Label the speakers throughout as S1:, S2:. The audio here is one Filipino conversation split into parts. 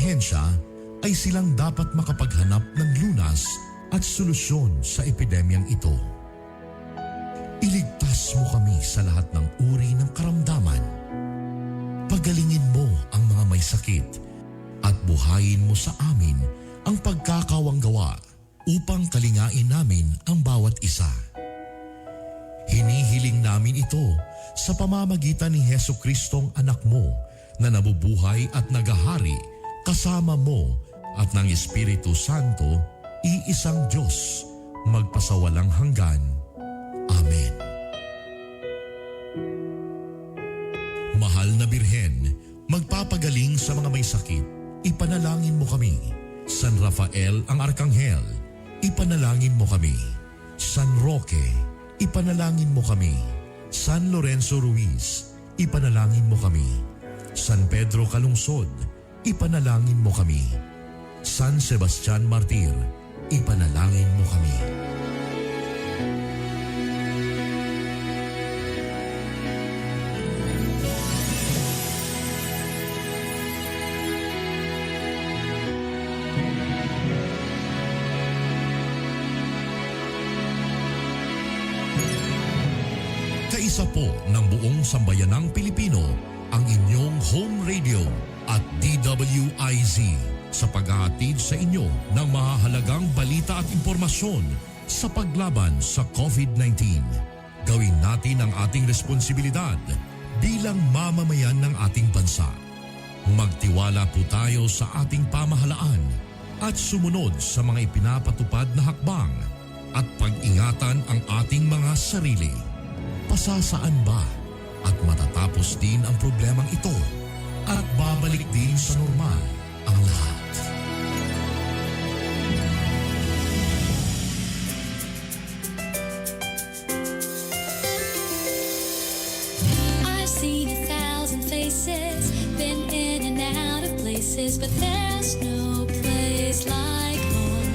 S1: ahensya ay silang dapat makapaghanap ng lunas at solusyon sa epidemyang ito. Iligtas mo kami sa lahat ng uri ng karamdaman. Pagalingin mo ang mga may sakit at buhayin mo sa amin ang pagkakawanggawa upang kalingain namin ang bawat isa. Hinihiling namin ito sa pamamagitan ni Hesukristong anak mo na nabubuhay at nagahari kasama mo at ng Espiritu Santo, iisang Diyos, magpasawalang hanggan. Amen. Mahal na Birhen, magpapagaling sa mga may sakit, ipanalangin mo kami. San Rafael ang Arkanghel, ipanalangin mo kami. San Roque, ipanalangin mo kami. San Lorenzo Ruiz, ipanalangin mo kami. San Pedro Calungsod, ipanalangin mo kami. San Sebastian Martir, ipanalangin mo kami. Kaisa po ng buong sambayanang Pilipino ang inyong home radio at DWIZ sa paghahatid sa inyo ng mahahalagang balita at impormasyon sa paglaban sa COVID-19. Gawin natin ang ating responsibilidad bilang mamamayan ng ating bansa. Magtiwala po tayo sa ating pamahalaan at sumunod sa mga ipinapatupad na hakbang at pag-ingatan ang ating mga sarili. Pasasaan ba at matatapos din ang problemang ito at babalik din sa normal ang lahat?
S2: I've seen 1,000 faces, been in and out of places, but there's no place like home.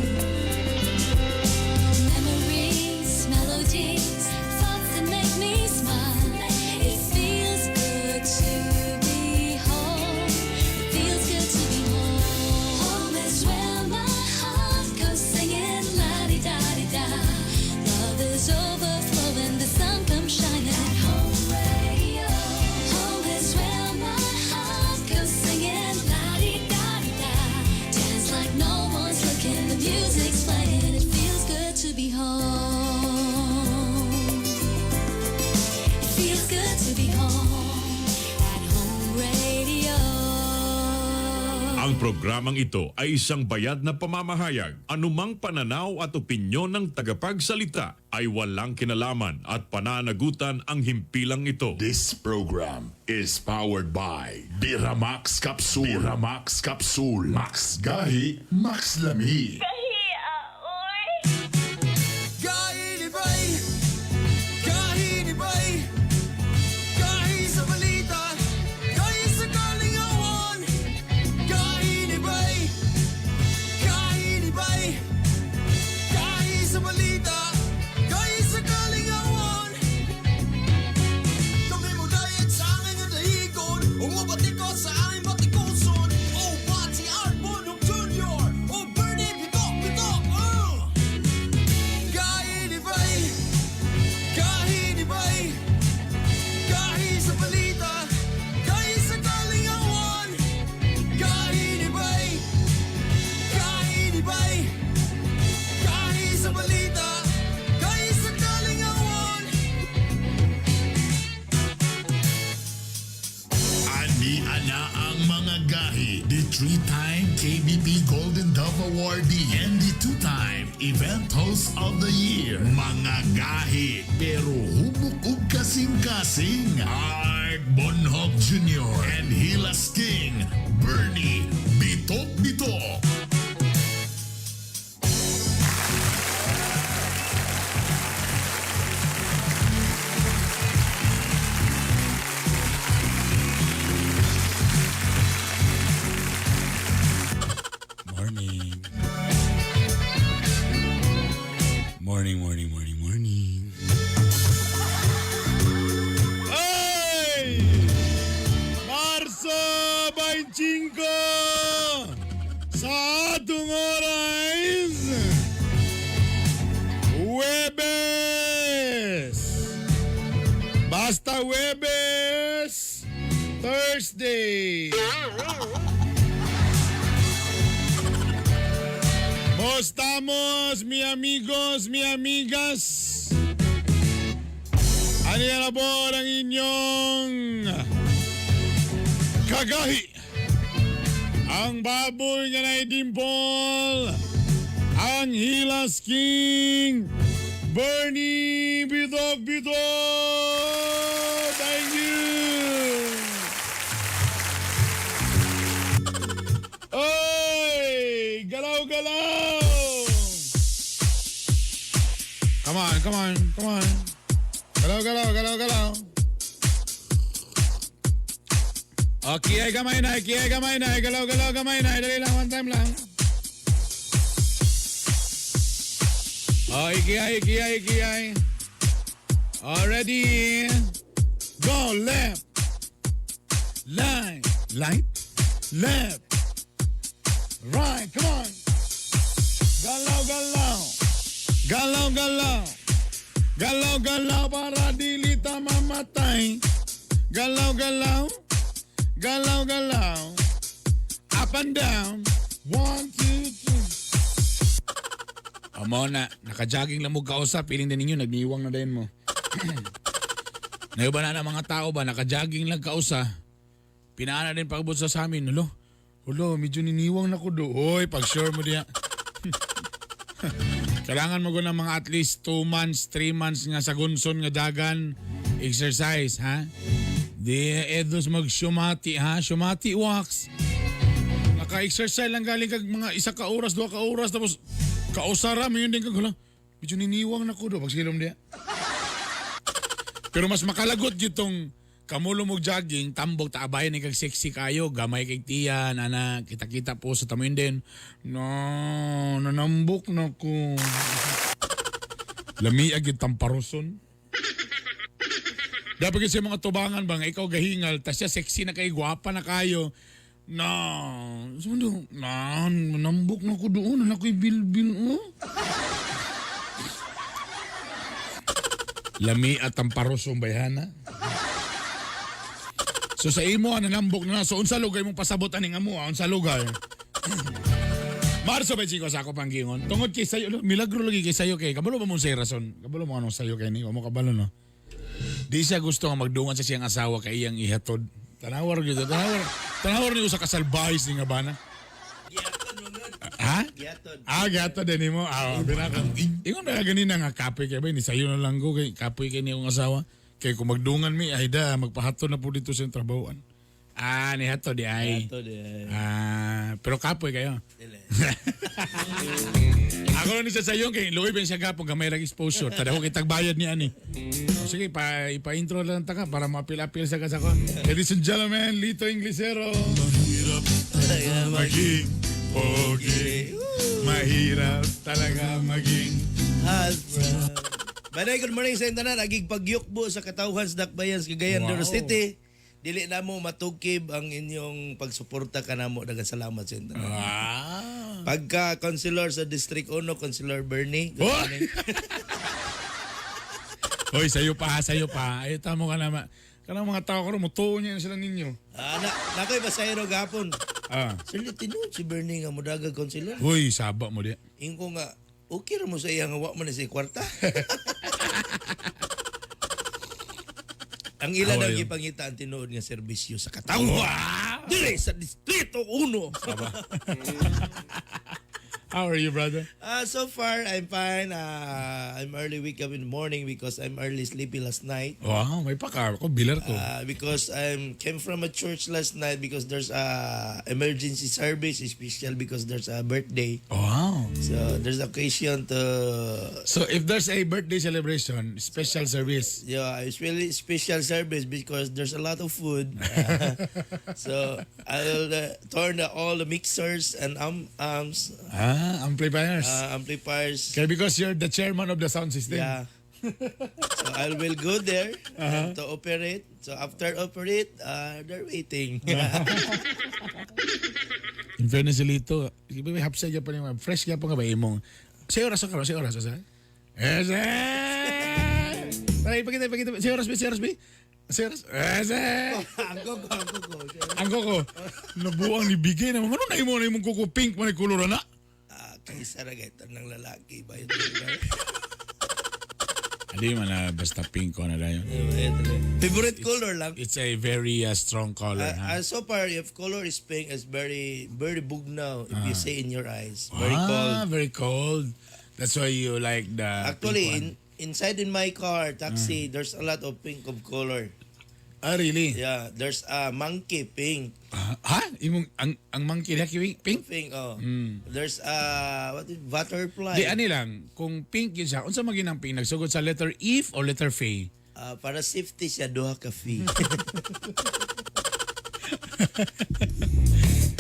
S2: Memories, melodies, thoughts that make me smile. It feels good to be home. It feels good to be home. Home is where my heart goes singing la-di-da-di-da. Love is overflowing, the sun comes shining. Home radio. Home is where my heart goes singing la-di-da-di-da. Dance like no one's looking, the music's playing. It feels good to be home. It feels good to be home at Home Radio.
S3: Ang programang ito ay isang bayad na pamamahayag. Anumang pananaw at opinyon ng tagapagsalita ay walang kinalaman at pananagutan ang himpilang ito.
S4: This program is powered by Biramax Capsule. Biramax Capsule. Max Gahi, Max Lami.
S5: Gahi ni Bay, gahi ni Bay, gahi sa balita, gahi sa kalingawan. Gahi ni Bay, gahi ni Bay, gahi sa balita, gahi sa kalingawan. Kami mo dayat sa aking dahigon, umabati ko sa aking batikoson. Oh, Pati Arbonok Jr., oh, Bernie Bitok Bitok, Gahi ni Bay, gahi ni Bay, gahi sa balita, gahi sa kalingawan. Gahi ni Bay, gahi ni Bay, gahi sa balita, gahi sa kalingawan.
S4: Ani-ana ang mga gahi. The 3-time KBP Golden Dove Awardee and the 2-time Event Host of the Year. Mga gahi, pero hubok ug kasing-kasing. Art Bonhoc Jr. and Hilas King, Bernie Bitok Bitok.
S6: Morning. Morning, morning, morning, morning.
S7: ¡Ay! ¡Marzo 25!
S6: Sa atong oras, Huwebes! Basta Huwebes! Thursday! ¿Cómo estamos, mi amigos, mi amigas? Ano yan na po ang inyong kagahi? Ang baboy nga na dimple, ang Hilas King, Bernie Bitok Bitok! Thank you! Oy! Galaw-galaw! Come on, come on, come on. Galaw-galaw, galaw-galaw. Okay, gamay na, galaw-galaw, gamay na. Dali lang, one time lang. Oh, ikiyay. Already. Go left. Line. Left. Right, come on. Galaw-galaw. Galaw-galaw para dili ta mamatay. Galaw-galaw. Up and down. 1, 2, 3. Amo na, naka-jogging lang mo kausap. Piling din ninyo, nagniwang na din mo. Naiba na mga tao ba, naka-jogging lang kausa. Pinaana din pagabot sa amin. Hulo, medyo niniwang na ko do. Hoy, pag-sure mo diya. Kailangan mo ng mga at least 2 months, 3 months nga sa gunson nga dagan exercise, ha? Di edos mag-shumati, ha? Shumati walks. Naka-exercise lang galing kag mga 1 ka oras, 2 ka oras, tapos kausara mo yun din kag hulo. Medyo niniwang na ko do, pagsilom diya. Pero mas makalagot itong kamulo mong jogging, tambog, taabayan ni kag sexy kayo, gamay kay tiyan, anak, kita-kita po sa tamin din. No, nanambok na ko. Lamiag yung tamparoson. Dapat kasi mga tubangan bang, ikaw gahingal, tas siya sexy na kayo, gwapa na kayo. Nanambok na ko doon, anak ko'y bil-bil, oh. Lami at tamparoson bayhana. So sa imo nanambok na so unsa lugar mong pasabot aning amo unsa lugar. Marso ba chicos ako panggingon. Tungod kay sayo milagro lagi kay sayo kay kabalo ba mo say rason. Kabalo mo anong sayo kay ni mo kabalo no. Di siya gusto nga magdungan sa siyang asawa kay iyang ihatod. Tanawar gyud tanawar niyo sa kasalbahis ni nga bana. Ha? Gato din mo. Binaka. Ingon na ganina nga kapoy kay ba ni sayo na lang ko kay kapoy kay niyong asawa. Kay kung magdungan mi ay da magpahato na po dito sa trabahoan. Ni hato di ay. Pero kapoy kayo. Ako lang ni sa sayo kay luoy ben siya gapon gamay ra exposure. Tada ko kitag bayad ni ani. Sige ipa-intro lang ta ka para mapil-apil sa kasako. Ladies and gentlemen, Lito Inglesero. Mahirap talaga maging pogi. Mahirap talaga maging
S7: husband. Baday, good morning sa intanan. Agig pagyukbo sa Katawhan sa Dakbayan sa Cagayan de Oro City. Dili na mo matukib ang inyong pagsuporta ka na mo. Dagang salamat sa intanan. Pagka-consular sa District 1, Consular Bernie. Good morning.
S6: Hoy, sayo pa. Ay, tamo ka naman. Kanang mga tao ko rin, mutuo niya sila ninyo.
S7: Nakoy basayro gapon. Sila tinuod si Bernie nga mo dagang consular.
S6: Hoy, saba mo diya.
S7: Ingko nga, okay ra mo sa iya nga wa man na sa kwarta. Ang ilan ang ipangita ang tinuod nga serbisyo sa Katawhan. Dire sa Distrito 1.
S6: How are you, brother?
S7: So far, I'm fine. I'm early wake up in the morning because I'm early sleepy last night.
S6: Wow, may pakar ko, bilar ko.
S7: Because I came from a church last night because there's a emergency service, special because there's a birthday.
S6: Wow.
S7: So there's occasion to...
S6: So if there's a birthday celebration, special service.
S7: Yeah, it's really special service because there's a lot of food. So I'll turn all the mixers and amps.
S6: Amplifiers.
S7: Amplifiers.
S6: Okay, because you're the chairman of the sound system.
S7: Yeah. So I will go there to operate. So after operate, they're waiting.
S6: In fairness Lito, may hapsa dyan pa niya, fresh ka pa nga ba imong. Sa oras ka ba? Sa oras ka? Ese! Tara, ipakita. Sa oras ba? Sa oras? Ese! Ang koko. Nabuang ni Bigay naman. Ano na imong kuko pink man kulura na?
S7: Kaysa ragay ng lalaki ba yun?
S6: Hindi man na basta pink ko na lang yun.
S7: Favorite color lang.
S6: It's a very strong color. ha?
S7: So far, if color is pink, it's very bugnaw. If you say in your eyes, very cold.
S6: Very cold. That's why you like the
S7: Actually,
S6: pink one.
S7: inside in my car, taxi, there's a lot of pink of color.
S6: Really?
S7: Yeah, there's a monkey pink.
S6: Ha? Imong ang monkey na pink?
S7: Pink, oh. There's butterfly.
S6: Di ani lang, kung pink yun siya, unsa maging ang pink? Nagsugod sa letter Eve or letter Faye?
S7: Para safety siya, duha ka fee.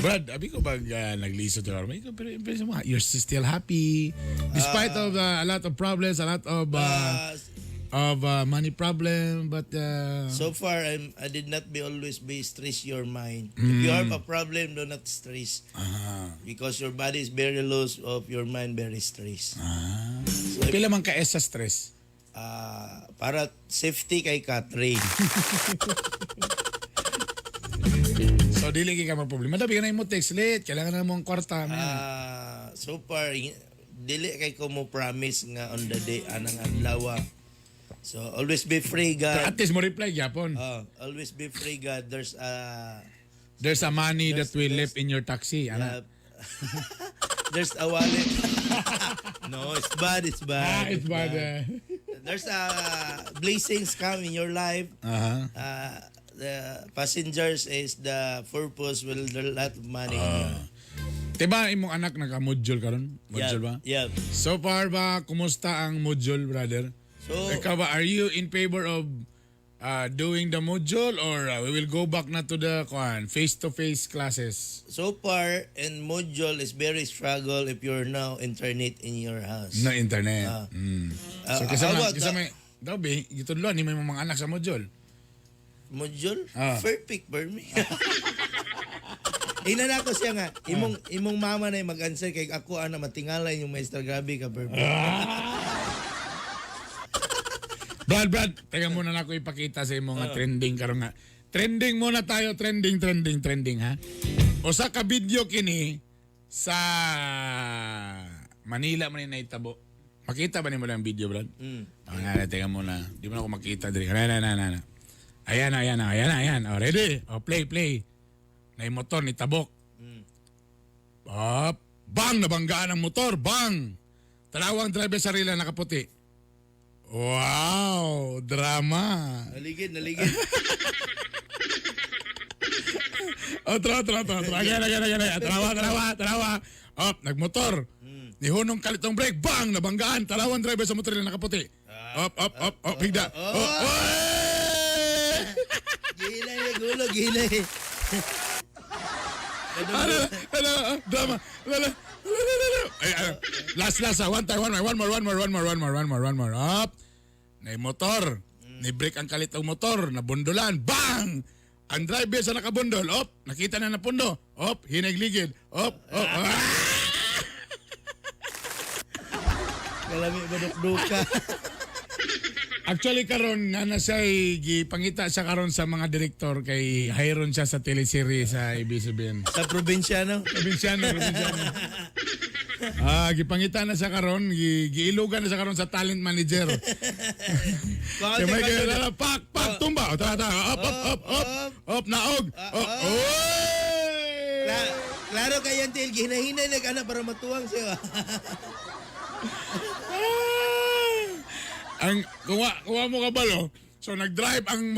S6: Brad, abi ko bag nagliso to pero you're still happy despite of a lot of problems, a lot of money problem, but
S7: So far, I did not be always be stress your mind. If you have a problem, do not stress. Because your body is very loose of your mind, very stress.
S6: pila man ka sa stress.
S7: Para safety kay Catherine.
S6: So dili ka problema. Dabi ka na mo text late, kailangan na mo ang kwarta.
S7: So far, dili kay ko mo promise nga on the day anang adlaw. So always be free, God.
S6: At least mo reply gyapon.
S7: Always be free, God. There's
S6: There's a money that will left in your taxi. Ana.
S7: there's a wallet. No, it's bad. It's bad.
S6: It's bad.
S7: There's blessings come in your life. The passengers is the purpose will there lot of money.
S6: Diba imong anak naka-module karon? Module ba?
S7: Yeah.
S6: So far ba kumusta ang module, brother?
S7: So
S6: Ikaw ba, are you in favor of doing the module or we will go back na to the face-to-face classes?
S7: so far, in module is very struggle if you're now internet in your house.
S6: No internet. So
S7: how about
S6: may daw be gitudlo ni may mga anak sa module.
S7: Module? Perfect for me. Inana ko siya nga, imong mama na yung mag-answer kay ako ana matingala yung maestra, grabe ka perfect.
S6: Brad, teka muna na ako ipakita sa imo nga trending karon nga. Trending muna tayo, trending ha. Usa ka video kini sa Manila man ni itabo. Makita ba nimo lang video, Brad? Teka muna. Di mo na ako makita diri. Na. Ayan. Oh, ready? Oh, play. Na motor ni tabok. Bang! Nabanggaan ang motor. Bang! Talawang driver sa rila nakaputi. Wow! Drama!
S7: Naligid.
S6: Tara. Tarawa. Nagmotor. Nihunong kalitong brake. Bang! Nabanggaan. Talawang driver sa motor nila nakaputi. Higda.
S7: Gila.
S6: Drama. Last. One more. Up. Na motor. Ni break ang kalit ang motor. Nabundulan. Bang! Ang driver sa nakabundol. Op. Nakita na napundo. Op. Hinagligid. Op.
S7: Kalami badok-duka.
S6: Actually karon nga na siya gipangita siya karon sa mga direktor kay hayron siya sa teleserye sa ABS-CBN.
S7: Sa probinsyano.
S6: Probinsyano. Gipangita na siya karon, giilugan na siya karon sa talent manager. Kaya may kaya pak tumba. Tara. Up naog.
S7: Klaro kay Yantil gihinahinay nag-ana para matuwang siya.
S6: Ang kuha mo kabalo. So nag-drive ang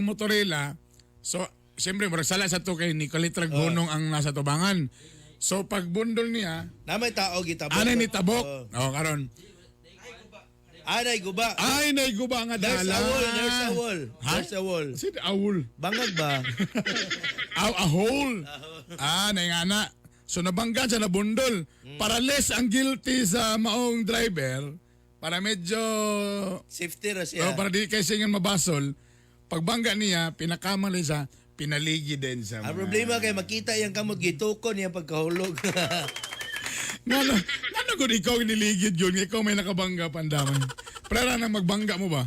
S6: motorela. So siyempre murag sala sa to kay Nicolita Gunong ang nasa tubangan. So pagbundol niya,
S7: Na may tao gitabok.
S6: anay ni tabok. Karon.
S7: Anay guba.
S6: Ay nay guba nga
S7: There's
S6: dala.
S7: a wall.
S6: Ha?
S7: There's a wall.
S6: Sid awol.
S7: Bangag ba?
S6: A hole. Nay nga na. So nabangga siya na bundol. Para less ang guilty sa maong driver. Para medyo
S7: Safety ra siya.
S6: para di kay singan mabasol. Pagbangga niya, pinakaman siya, pinaligi din sa
S7: Ang problema kay makita yung kamot gitukon yung pagkahulog.
S6: Ano kung ikaw niligid yun, ikaw may nakabangga pandaman. Para nang magbangga mo ba?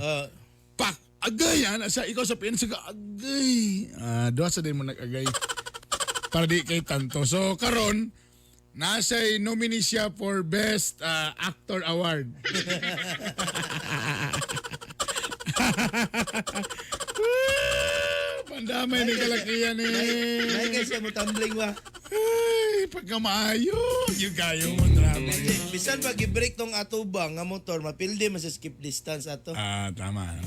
S6: Pak! Agay! Sa ikaw sa pinsaga, agay! Doon sa din mo nag-agay. Para di kay tanto. So, karon nasa nominee siya for Best Actor Award. Pandamay ni kalakiyan eh.
S7: Ay kay siya mo tumbling ba?
S6: Ay, pagka maayo. Yung kayo mo drama.
S7: Bisan pag i-break tong atubang nga motor, mapildi man sa skip distance ato.
S6: Tama.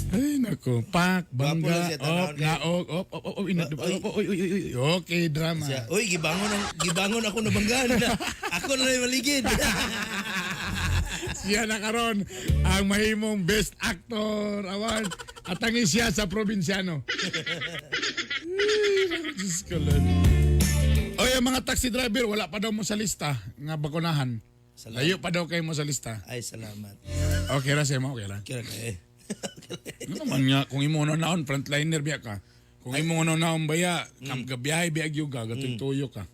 S6: Ay, naku. Pak,
S7: Gwapo lang
S6: bangga,
S7: siya, tanawon kayo.
S6: Okay, drama.
S7: Siya, uy, gibangon ako na banggaan na. Ako na lang maligid.
S6: Siya na karon ang mahimong Best Actor Award at ang siya sa probinsyano. Ay, Diyos ko lang. Oy, ang mga taxi driver, wala pa daw mo sa lista nga bakunahan. Layo pa daw kayo mo sa lista.
S7: Ay, salamat.
S6: Okay ra siya mo, okay ra.
S7: Kira kay.
S6: Ano naman nga, kung imo naon frontliner biya ka. Kung imo naon baya, gabiyahe biya gyuga, gatong tuyo ka.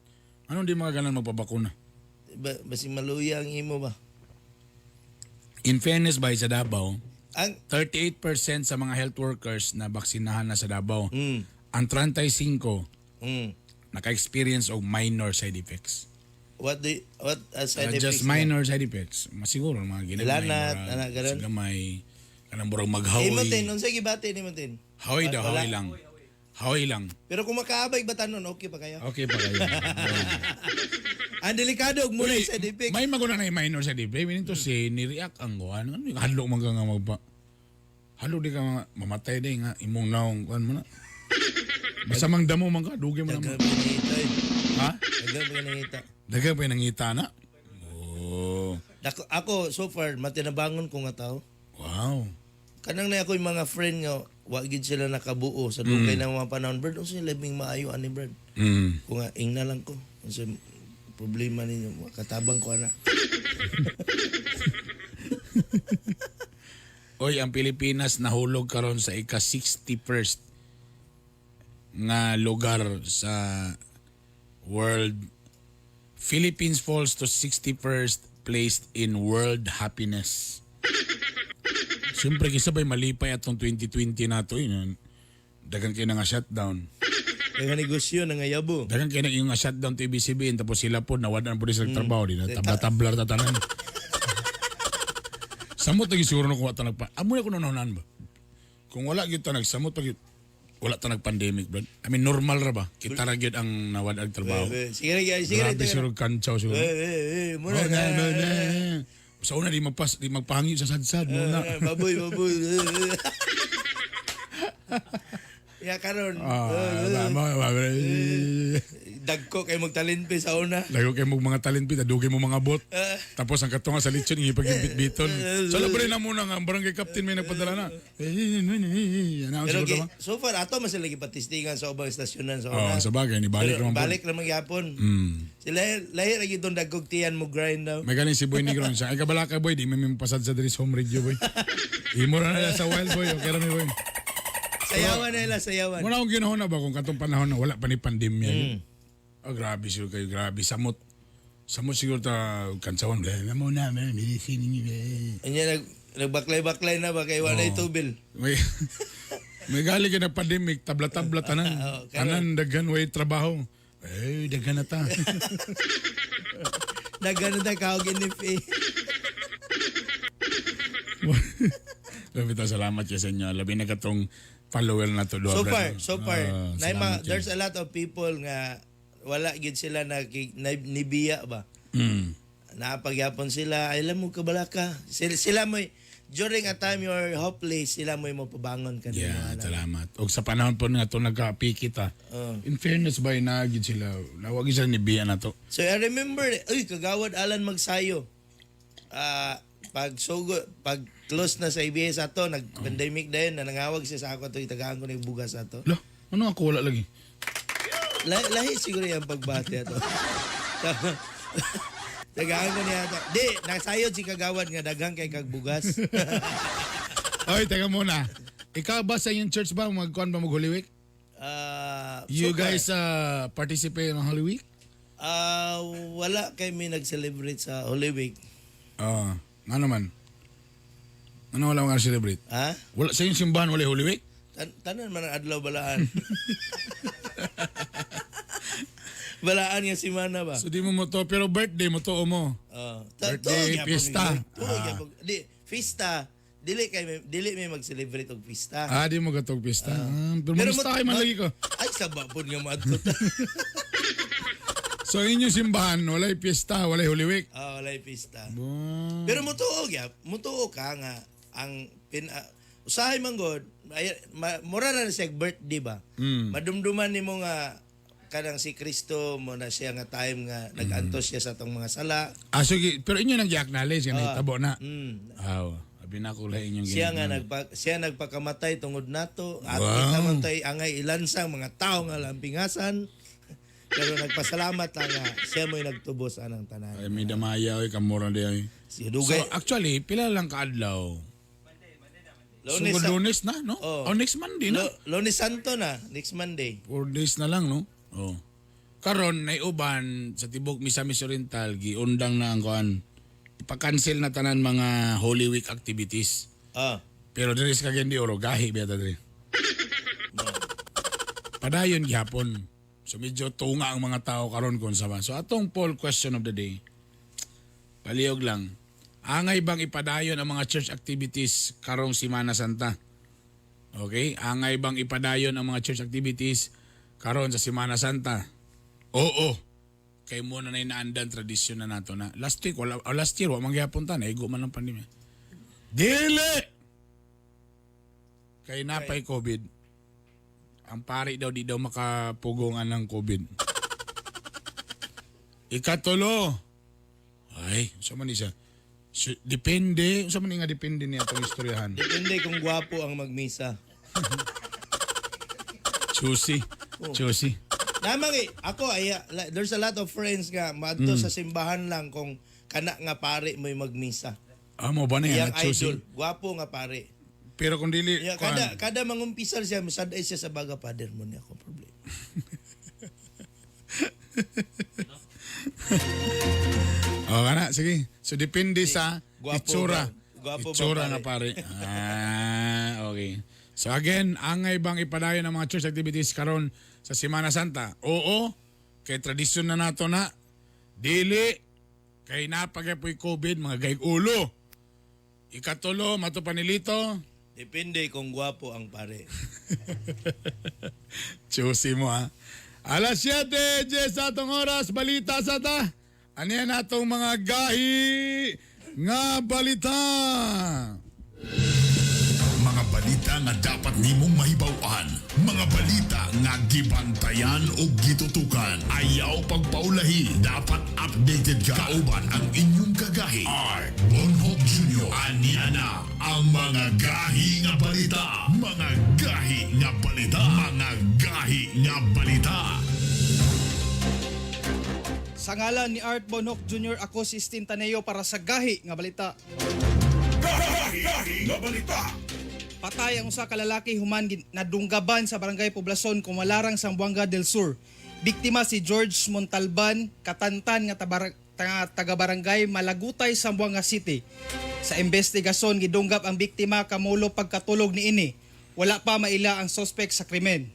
S6: Ano di mga ganan magpabakuna?
S7: Basing maluya ang imo ba?
S6: In fairness ba sa Davao,
S7: Ang
S6: 38% sa mga health workers na baksinahan na sa Davao,
S7: mm,
S6: ang 35
S7: mm.
S6: naka-experience of minor side effects.
S7: What side effects?
S6: Just minor side effects. Masiguro mga ginamay.
S7: Lanat, anak, ganun?
S6: Gamay. Kanang burang maghawi.
S7: Imotin, unsay gibati ni Motin?
S6: Hawi daw,
S7: Wala.
S6: hawi lang. Hawi lang.
S7: Pero kung makaabay ba tanon, okay pa kayo?
S6: Okay pa kayo.
S7: Ang delikado og muna yung side effects.
S6: May maguna na yung minor side effects. Meaning to say, ni-react ang kuhan. Ano yung halo mga nga magpa. Halo di ka mamatay din nga. Imong naong kuhan mo na. Basta mang damo man ka. Dugi mo naman.
S7: Dagan pinangita eh.
S6: Ha?
S7: Dagan pinangita.
S6: Daga pa yung nangita na. Oh.
S7: Ako, so far, matinabangon ko nga tao.
S6: Wow.
S7: Kanang na ako yung mga friend nga, wagid sila nakabuo sa dugay ng mga panahon. Bird, unsay labing maayo ani Bird.
S6: Mm.
S7: Kung nga, ingna lang ko. Unsay problema ninyo, katabang ko ana.
S6: Oy, ang Pilipinas nahulog karon sa ika-61st nga lugar sa world. Philippines falls to 61st place in world happiness. Siyempre, kisabay malipay atong 2020 nato yun. Dagan kayo na nga shutdown.
S7: Kaya negosyo na nga yabo.
S6: Dagan kayo na yung nga shutdown to ABCBN tapos sila po nawadan po rin sa trabaho. Di na tabla-tablar tatanan. Samot lagi siguro na kung wala nagpa. Amo na ko nanunan ba? Kung wala kita nagsamot pag wala ta nag-pandemic, bro. I mean, normal ra ba? Kita ra gyud ang nawadan trabaho.
S7: Sige na, sige na.
S6: Grabe siguro kantsaw siguro.
S7: Muna
S6: Oh, na. Sa una di magpahangin sa sadsad muna.
S7: Baboy. Ya karon. Dagko kay magtalinpi sa una.
S6: Lago kayo mong mga talent pita, dugay mo mga bot. Tapos ang katunga sa lechon, ipag-bit-biton. So, labre na muna nga, ang barangay captain may nagpadala na.
S7: Pero so far, ato mas lagi patistingan sa ubang estasyonan sa una.
S6: Sa bagay, ni balik
S7: Pero
S6: naman po.
S7: balik naman gyapon. Sila lahir lagi itong dagkog tiyan mo grind daw.
S6: May galing si Boy Negron siya. Ay, kabalaka boy, di may pasad sa Dries Home Radio boy. Imo na nila sa wild boy, okay ra ni boy.
S7: Sayawan na nila, sayawan.
S6: Muna akong ginahon na ba kung katong panahon na wala pa ni pandemya. Oh, grabe siguro kayo, grabe. Samot siguro ta kansawan. Alam mo na, medicine niyo.
S7: Anya nagbaklay-baklay na ba kay walay tubil.
S6: May gali ka na pandemic, tabla-tabla tanan. Tanan daghan way trabaho. Eh, daghan na ta.
S7: Daghan na kaog NFA.
S6: Grabe ta, salamat kayo sa inyo. Labi na katong follower na to.
S7: So far,
S6: salamat kayo.
S7: there's a lot of people nga wala gid sila nibiya ba. Napagyapon sila, alam mo kabalaka. Sila mo during a time you're hopeless, sila mo pabangon kanina.
S6: Yeah, salamat. O sa panahon po nga to nagka-pikit In fairness ba, naagid sila. Nawag sila ni Bia na to.
S7: So I remember, kagawad Alan magsayo. Pag close na sa ABS ato, nag-pandemic na yun, nangawag siya sa ako ito, itagaan ko na yung bugas ato.
S6: Lo, ano ako wala lagi?
S7: Lahi siguro yung pagbati ato. Tagaan ko niya ato. Di, nasayod si kagawad nga daghang kay kagbugas.
S6: Oy, teka muna. Ikaw ba sa yung church ba, magkuhan ba mag-Holy Week? You
S7: so far.
S6: guys participate in Holy Week?
S7: Wala kami nag-celebrate sa Holy Week.
S6: Nga naman. Ano wala mga celebrate?
S7: Ha?
S6: Wala, sa yung simbahan wala Holy Week?
S7: Tanan man ang adlaw balaan. Balaan nga si Mana ba?
S6: So di mo mo to, pero birthday mo to mo. Birthday, pista.
S7: Fiesta. Dili may mag-celebrate og fiesta.
S6: Di mo gatog pista. Pero
S7: Pero
S6: mamusta kayo man lagi ko.
S7: Ay, sabapon nga maadto.
S6: So inyong simbahan, wala pista, wala Holy Week.
S7: Wala fiesta.
S6: Wow.
S7: Pero mutuo ka nga ang usahay man god, mura na siya birthday ba? Madumduman nimo nga kanang si Kristo mo na siya nga time nga nag-antos siya sa tong mga sala.
S6: Sige, pero inyo nag-acknowledge nga nahitabo na. Abi na ko lang inyong
S7: Siya nagpakamatay tungod nato. At
S6: Wow.
S7: kita man tay angay ilansang mga tao nga lampingasan. Pero nagpasalamat lang nga siya mo'y nagtubos anang tanan.
S6: Ay, may damaya, kamura di ay.
S7: Si
S6: So
S7: Dugay.
S6: actually, pila lang kaadlaw?
S7: Lunes,
S6: So lunes na, no?
S7: Oh.
S6: Next Monday na.
S7: Lunes Santo na, next Monday.
S6: 4 days na lang, no? Oh. Karon nay uban sa tibok Misamis Oriental giundang na ang kuan. Ipa-cancel na tanan mga Holy Week activities. Pero diri sa Cagayan de Oro gahi beta diri. Padayon gihapon. So medyo tunga ang mga tao karon kon sa So atong poll question of the day. Palihog lang. Angay bang ipadayon ang mga church activities karong Semana Santa? Okay? Angay bang ipadayon ang mga church activities karon sa Semana Santa? Oo. Kay mo na naandan tradisyon na nato na. Last year, wa mangyapon ta na. Igo man ang pandemya. Dili! Kay napay COVID. Ang pari daw di daw makapugongan ng COVID. Ikatulo. Ay, sa man isa. Depende. Sa man nga depende niya itong istoryahan.
S7: Depende kung gwapo ang magmisa.
S6: Choosy. Choosy.
S7: Namang ako there's a lot of friends nga maadto sa simbahan lang kung kana nga pare mo'y magmisa.
S6: Mo ba na yan?
S7: Iyang idol, gwapo nga pare.
S6: Pero kung dili...
S7: Yeah, kada mangumpisal siya, masaday siya sa baga, Father mo niya akong problema.
S6: Kana, sige. So depende sa
S7: Gwapo
S6: itsura.
S7: ba? Gwapo ba,
S6: Itsura
S7: pare?
S6: na pare. Okay. So again, angay bang ipadayon ng mga church activities karon sa Semana Santa? Oo. Kay tradisyon na nato na. Dili. Kay napagapoy COVID, mga gaig ulo. Ikatulo, matupanilito.
S7: Depende kung gwapo ang pare.
S6: Choosy mo ha. Alas 7, sa atong oras, balita sa ta. Ano yan atong mga gahi nga balita?
S4: Mga balita nga dapat nimong mahibaw-an. Mga balita nga gibantayan o gitutukan. Ayaw pagpaulahi. Dapat updated ka. Kauban ang inyong kagahi. Art Bonhoff Jr. Aniana ang mga gahi nga balita. Mga gahi nga balita. Mga gahi nga balita.
S8: Sa ngalan ni Art Bonhoff Jr., ako si Stin Taneo para sa Gahi nga Balita.
S4: Gahi nga balita.
S8: Patay ang usa ka lalaki human nadunggaban sa barangay Poblacion, Kumalarang, Zamboanga del Sur. Biktima si George Montalban, katantan nga taga-barangay Malagutay, Zamboanga City. Sa investigasyon, gidunggab ang biktima kamulo pagkatulog niini. Wala pa maila ang suspect sa krimen.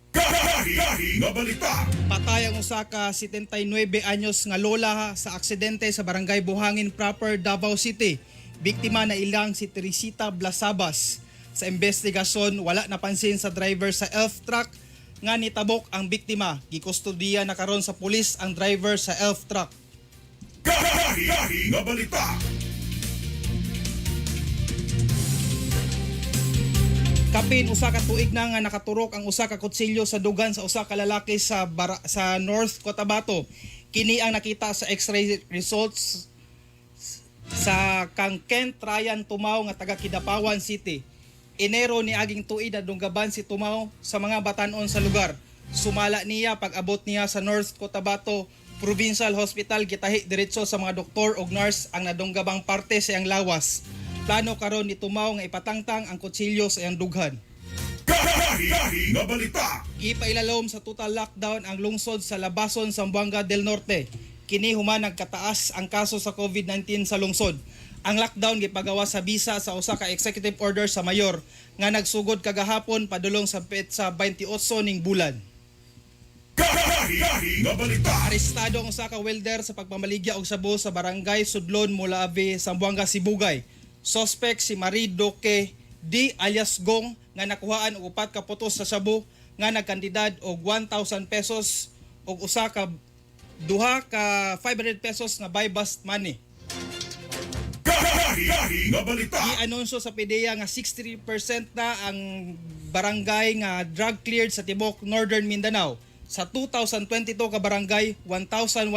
S4: Gahi nga balita.
S8: Patay ang usa ka 79 anyos nga lola sa aksidente sa barangay Buhangin proper, Davao City. Biktima na ilang si Teresita Blasabas. Sa investigasyon, wala napansin sa driver sa elf truck nga nitabok ang biktima. Gikustudiya na karon sa pulis ang driver sa elf truck.
S4: Gahi nga balita.
S8: Kapin usa ka tuig na nga nakaturok ang usa ka kutsilyo sa dugan sa usa ka lalaki sa North Cotabato. Kini ang nakita sa X-ray results sa kang Kent Ryan Tumaw nga taga Kidapawan City. Enero ni aging tuig na dunggaban si Tumaw sa mga batanon sa lugar. Sumala niya pag-abot niya sa North Cotabato Provincial Hospital, gitahi diretso sa mga doktor ug nurse ang nadunggabang parte sa iyang lawas. Plano karon ni Tumaw nga ipatangtang ang kutsilyo sa iyang dughan.
S4: Gahi nga balita.
S8: Ipailalom sa total lockdown ang lungsod sa Labason, Zamboanga del Norte. Kini human nagkataas ang kaso sa COVID-19 sa lungsod. Ang lockdown gipagawa sa bisa sa usa ka executive order sa mayor nga nagsugod kagahapon padulong sa petsa 28 ning bulan.
S4: Gahi nga balita.
S8: Arestado ang usa ka welder sa pagpamaligya og sabo sa barangay Sudlon, Mulaave, Zamboanga, Sibugay. Suspect si Marie Doque D alias Gong nga nakuhaan og 4 ka putos sa sabo nga nagkantidad og 1,000 pesos og usa ka 2 ka 500 pesos na buy bust money.
S4: Gahi nga balita.
S8: I-anunsyo sa PDEA nga 63% na ang barangay nga drug cleared sa tibok Northern Mindanao. Sa 2022 ka barangay, 1,199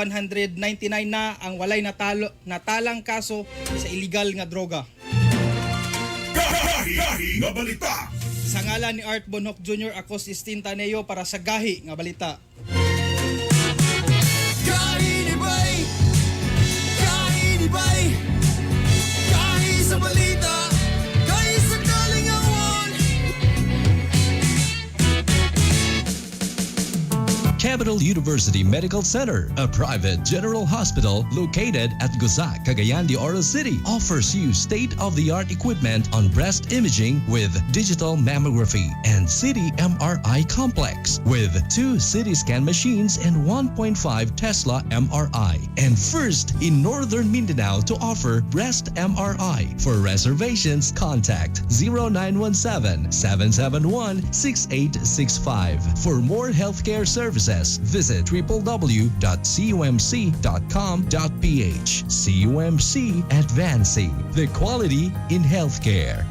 S8: na ang walay natalang kaso sa illegal nga droga.
S4: Gahi nga balita.
S8: Sa ngalan ni Art Bonhoc Jr. ako si Stinta Neo para sa Gahi nga balita.
S5: Gahi ni Bay! Gahi ni Bay! Gahi sa balita! Gahi sa kalingawan!
S9: Capital University Medical Center, a private general hospital located at Guzac, Cagayan de Oro City, offers you state-of-the-art equipment on breast imaging with digital mammography and CT MRI complex with 2 CT scan machines and 1.5 Tesla MRI, and first in Northern Mindanao to offer breast MRI. For reservations, contact 0917-771-6865. For more healthcare services, visit www.cumc.com.ph. CUMC Advancing the Quality in Healthcare.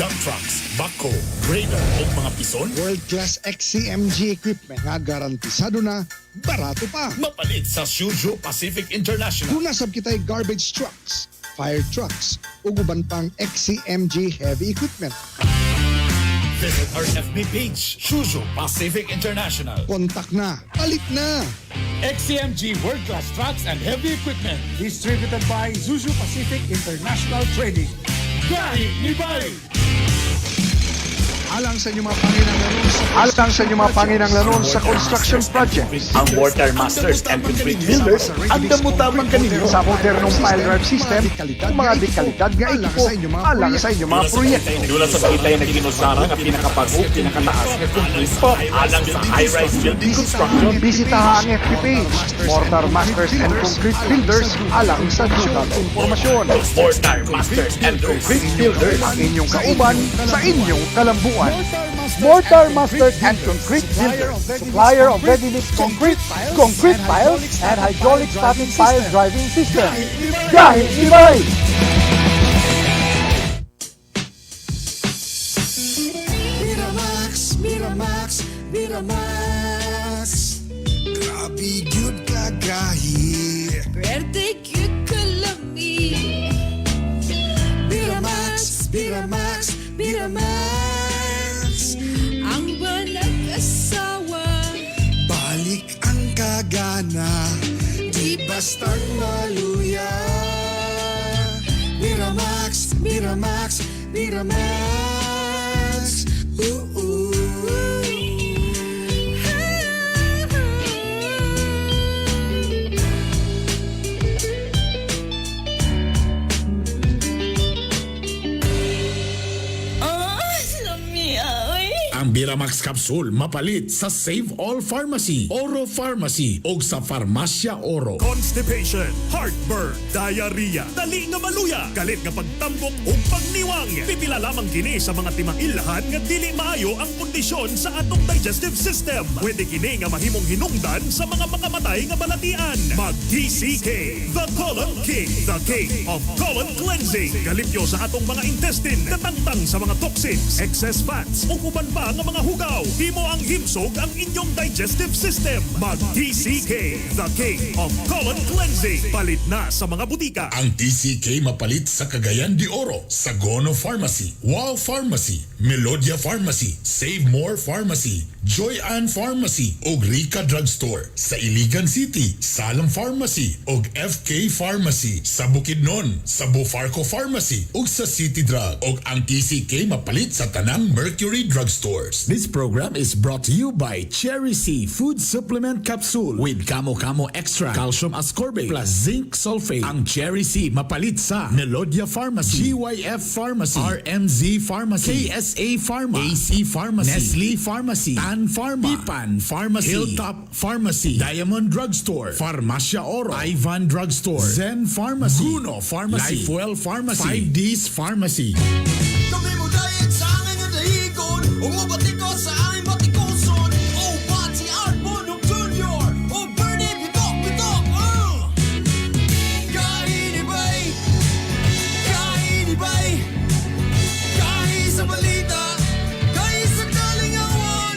S4: Dump trucks, backhoe, grader o mga pison.
S10: World-class XCMG equipment nga garantisado na, barato pa.
S4: Mapalit sa Shoujo Pacific International.
S10: Tunasab kita'y garbage trucks, fire trucks, ug uban pang XCMG heavy equipment.
S4: Visit our FB page, Shoujo Pacific International.
S10: Kontak na, palit na.
S11: XCMG World Class Trucks and Heavy Equipment, distributed by Zuzu Pacific International Trading. Gahi ni Bay!
S10: Alang sa inyong mga panginanglanon sa construction projects.
S12: Ang Mortar Masters and Concrete Builders ang damutamang kaninyo
S10: Sa modernong pile drive system, mga dekalidad nga ekipo alang sa inyong mga proyekto.
S12: Dula sa kitay na ginusara nga pinakabago, pinakataas nga concrete po alang sa high-rise building construction.
S10: Bisitaha ang FB page, Mortar Masters and Concrete Builders alang sa dugang impormasyon.
S12: Mortar Masters and Concrete Builders.
S10: Ang inyong kauban sa inyong kalambuan.
S11: Mortar Masters and Concrete Builders, supplier of ready-mix concrete, concrete piles, and hydraulic static pile driving system. Gahi ni Bay!
S5: Miramax, Miramax, Miramax. Grabe gyud ka gahi.
S2: Birthday cute kalami.
S5: Miramax, Miramax, Miramax.
S2: Ang walang asawa.
S5: Balik ang kagana, di bastang maluya. Miramax, Miramax, Miramax. Ooh.
S4: Ang Biramax Capsule mapalit sa Save All Pharmacy, Oro Pharmacy o sa Farmasya Oro.
S3: Constipation, heartburn, diarrhea, dali nga maluya, galit nga pagtambok o pagniwang. Pipila lamang kini sa mga timang ilhan nga dili maayo ang kondisyon sa atong digestive system. Pwede kini nga mahimong hinungdan sa mga makamatay nga balatian. Mag-TCK, the Colon King, the King of Colon Cleansing. Galipyo sa atong mga intestine, katangtang sa mga toxins, excess fats o uban pa nga mga hugaw. Himo ang himsog ang inyong digestive system. Mag-TCK, the King of Colon Cleansing. Palit na sa mga butika.
S4: Ang TCK mapalit sa Cagayan de Oro, Sagono Pharmacy, Wow Pharmacy, Melodia Pharmacy, Save More Pharmacy, Joy Ann Pharmacy ug Rica Drugstore. Sa Iligan City, Salam Pharmacy ug FK Pharmacy. Sa Bukidnon, sa Bufarco Pharmacy ug sa City Drug. Ug ang TCK mapalit sa tanang Mercury Drugstores.
S12: This program is brought to you by Cherry C Food Supplement Capsule with Kamo Kamo Extra, Calcium Ascorbate plus Zinc Sulfate. Ang Cherry C mapalit sa Melodia Pharmacy, GYF Pharmacy, RMZ Pharmacy, KSA Pharma, AC Pharmacy, Nestle Pharmacy, Tan Pharma, Pipan Pharmacy, Hilltop Pharmacy, Diamond Drugstore, Farmacia Oro, Ivan Drugstore, Zen Pharmacy, Guno Pharmacy, Lifewell Pharmacy, 5Ds Pharmacy.
S5: Kami mo dahil sa aking nadahigon umabati ko sa aming batikoson. Oh, Bati Arbonok Jr. Oh, Bernie Bitok Bitok. Kainibay, kainibay, kain sa balita, kain sa kalingawan.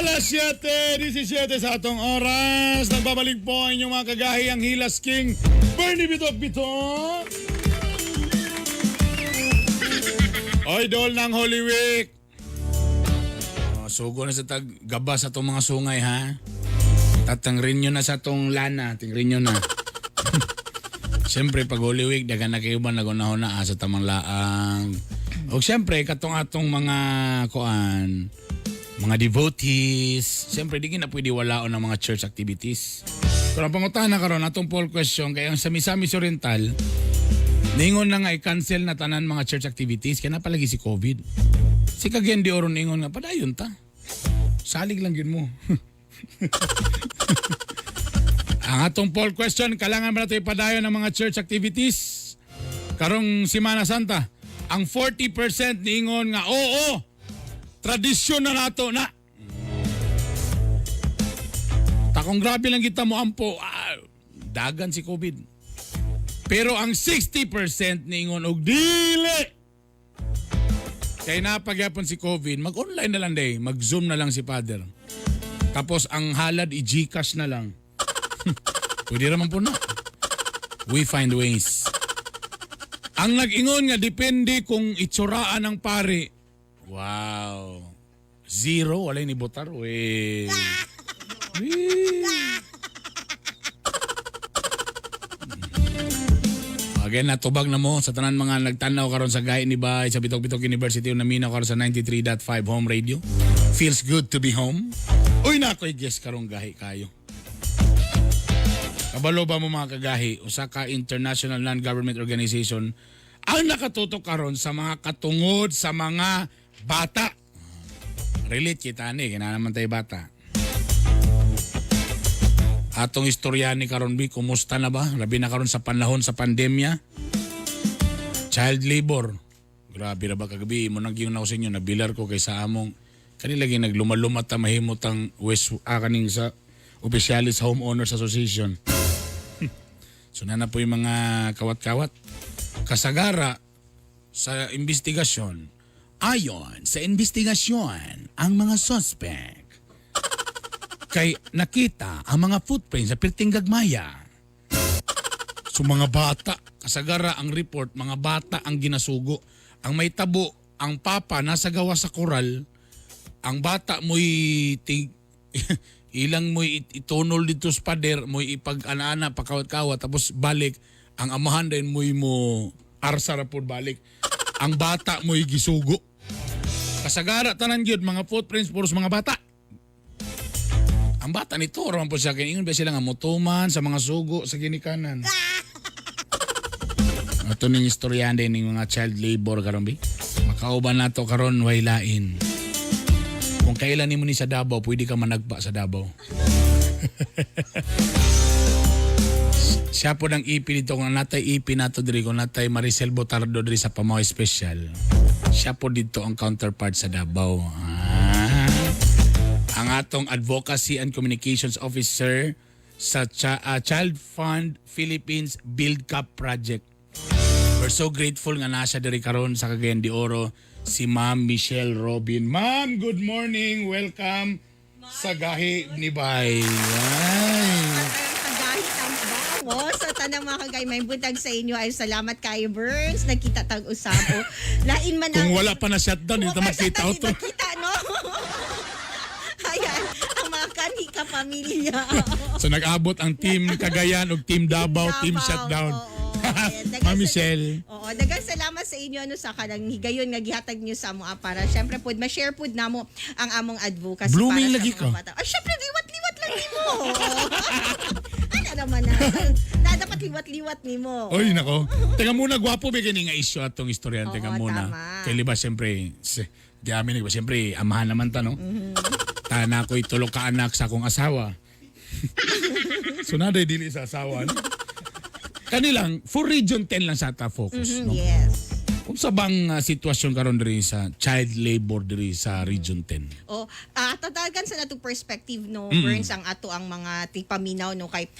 S6: Alas 7:17 sa atong oras. Nagbabalik po ang inyong mga kagahi, ang Hilas King, Bernie Bitok Bitok. Oy, dol ng Holy Week. Sugo na sa taggaba sa itong mga sungay, ha? Tatangrin nyo na sa itong lana. Tingrin nyo na. Siyempre, pag Holy Week, dagan na kayo ba nagunahon na sa tamang laang. O siyempre, katong atong mga kuan, mga devotees, siyempre, di na pwede walaon ng mga church activities. Pero ang pangutan na karon atong poll question, kaya ang sa Misamis Oriental, ningon na nga i-cancel na tanan mga church activities, kaya napalagi si COVID. Si Cagayan de Oro ningon nga, padayon ta. Salig lang yun mo. Ang atong poll question, kailangan ba natin ipadayon ng mga church activities? Karong Semana Santa, ang 40% ningon nga, oo, tradisyon na nato na. Takong grabe lang kita mo ampo, dagan si COVID. Pero ang 60% ningon og dili. Kaya napagyapon si COVID, mag-online na lang day, mag-Zoom na lang si Father. Tapos ang halad i-Gcash na lang. Pwede naman po na. We find ways. Ang nag-ingon nga, depende kung itsuraan ng pare. Wow. 0, wala ni botar. Weh. Again, natubag na mo sa tanan mga nagtanaw karon sa gahi ni Bay sa Bitok-Bitok University naminaw karon sa 93.5 Home Radio. Feels good to be home. Uy, nakoy guess karong gahi kayo. Kabalo ba mo mga kagahi, usa ka international non-government organization ang nakatutok karon sa mga katungod sa mga bata. Relate kita ni, kina naman tayo bata. Atong istorya ni karon bi, kumusta na ba? Labi na karon sa panahon sa pandemya. Child labor. Grabe na ba kagabi mo nang yung sa inyo nabilar ko kay sa among kanila lagi naglumalumat ta mahimutang kaning sa Opisyalis Homeowners Association. So na po yung mga kawat-kawat. Kasagara sa investigasyon. Ayon sa investigasyon, ang mga suspect kay nakita ang mga footprints sa perting gagmaya. So mga bata, kasagara ang report, mga bata ang ginasugo. Ang may tabo, ang papa nasa gawa sa koral, ang bata mo'y ilang mo'y itunol dito sa pader, mo'y ipag-ana-ana, pakawat-kawat, tapos balik, ang amahan din mo'y mo arsa rapod balik. Ang bata mo'y gisugo. Kasagara tanan gyud mga footprints puros mga bata. Ang bata nito, raman po siya, ingon ba sila nga mutuman sa mga sugo sa ginikanan. Ito ning istoryan din ng mga child labor karon bi. Makauban nato karon way lain. Kung kailan nimo ni sa Davao, pwede ka managpa sa Davao. Siya po ng EP dito, kung natay EP nato diri, kung natay Maricel Botardo diri sa Pamaw Special. Siya po dito ang counterpart sa Davao. Ang atong Advocacy and Communications Officer sa Child Fund Philippines Build Cup Project. We're so grateful nga nasa diri karon sa Cagayan de Oro si Ma'am Michelle Robin. Ma'am, good morning. Welcome sa gahi ni Bay.
S13: po sa tanang mga kagay may buntag sa inyo ay salamat kayo Burns nagkita tag usabo. Lain man
S6: Kung wala pa na shutdown, hindi makita
S13: Kung
S6: auto.
S13: makita no. Ayan, ang mga kanika pamilya.
S6: So nag-abot ang team Cagayan o team Davao, team shutdown. Ma'am Michelle.
S13: Oo, daghang salamat sa inyo no sa kanang higayon nga gihatag niyo sa amo para syempre pod ma-share pod namo ang among advocacy
S6: Blooming
S13: para
S6: lagi
S13: sa
S6: ka.
S13: mga bata. Ah, syempre liwat-liwat lang nimo. Ano naman na dapat liwat-liwat nimo.
S6: Oy, nako. Teka muna, gwapo ba gani nga isyo atong istoryan? Teka
S13: Oo,
S6: muna.
S13: tama.
S6: Kaya liba, siyempre, di amin, siyempre, amahan naman ta, no? Tana ko'y tulog ka anak sa akong asawa. So, naday dili sa asawa, no? Kanilang, for Region 10 lang sa ata focus, no?
S13: Yes.
S6: Kung sa bang sitwasyon karon diri sa child labor diri sa Region 10?
S13: O, tatagan sa nato perspective no, Burns ang ato ang mga tipaminaw no kay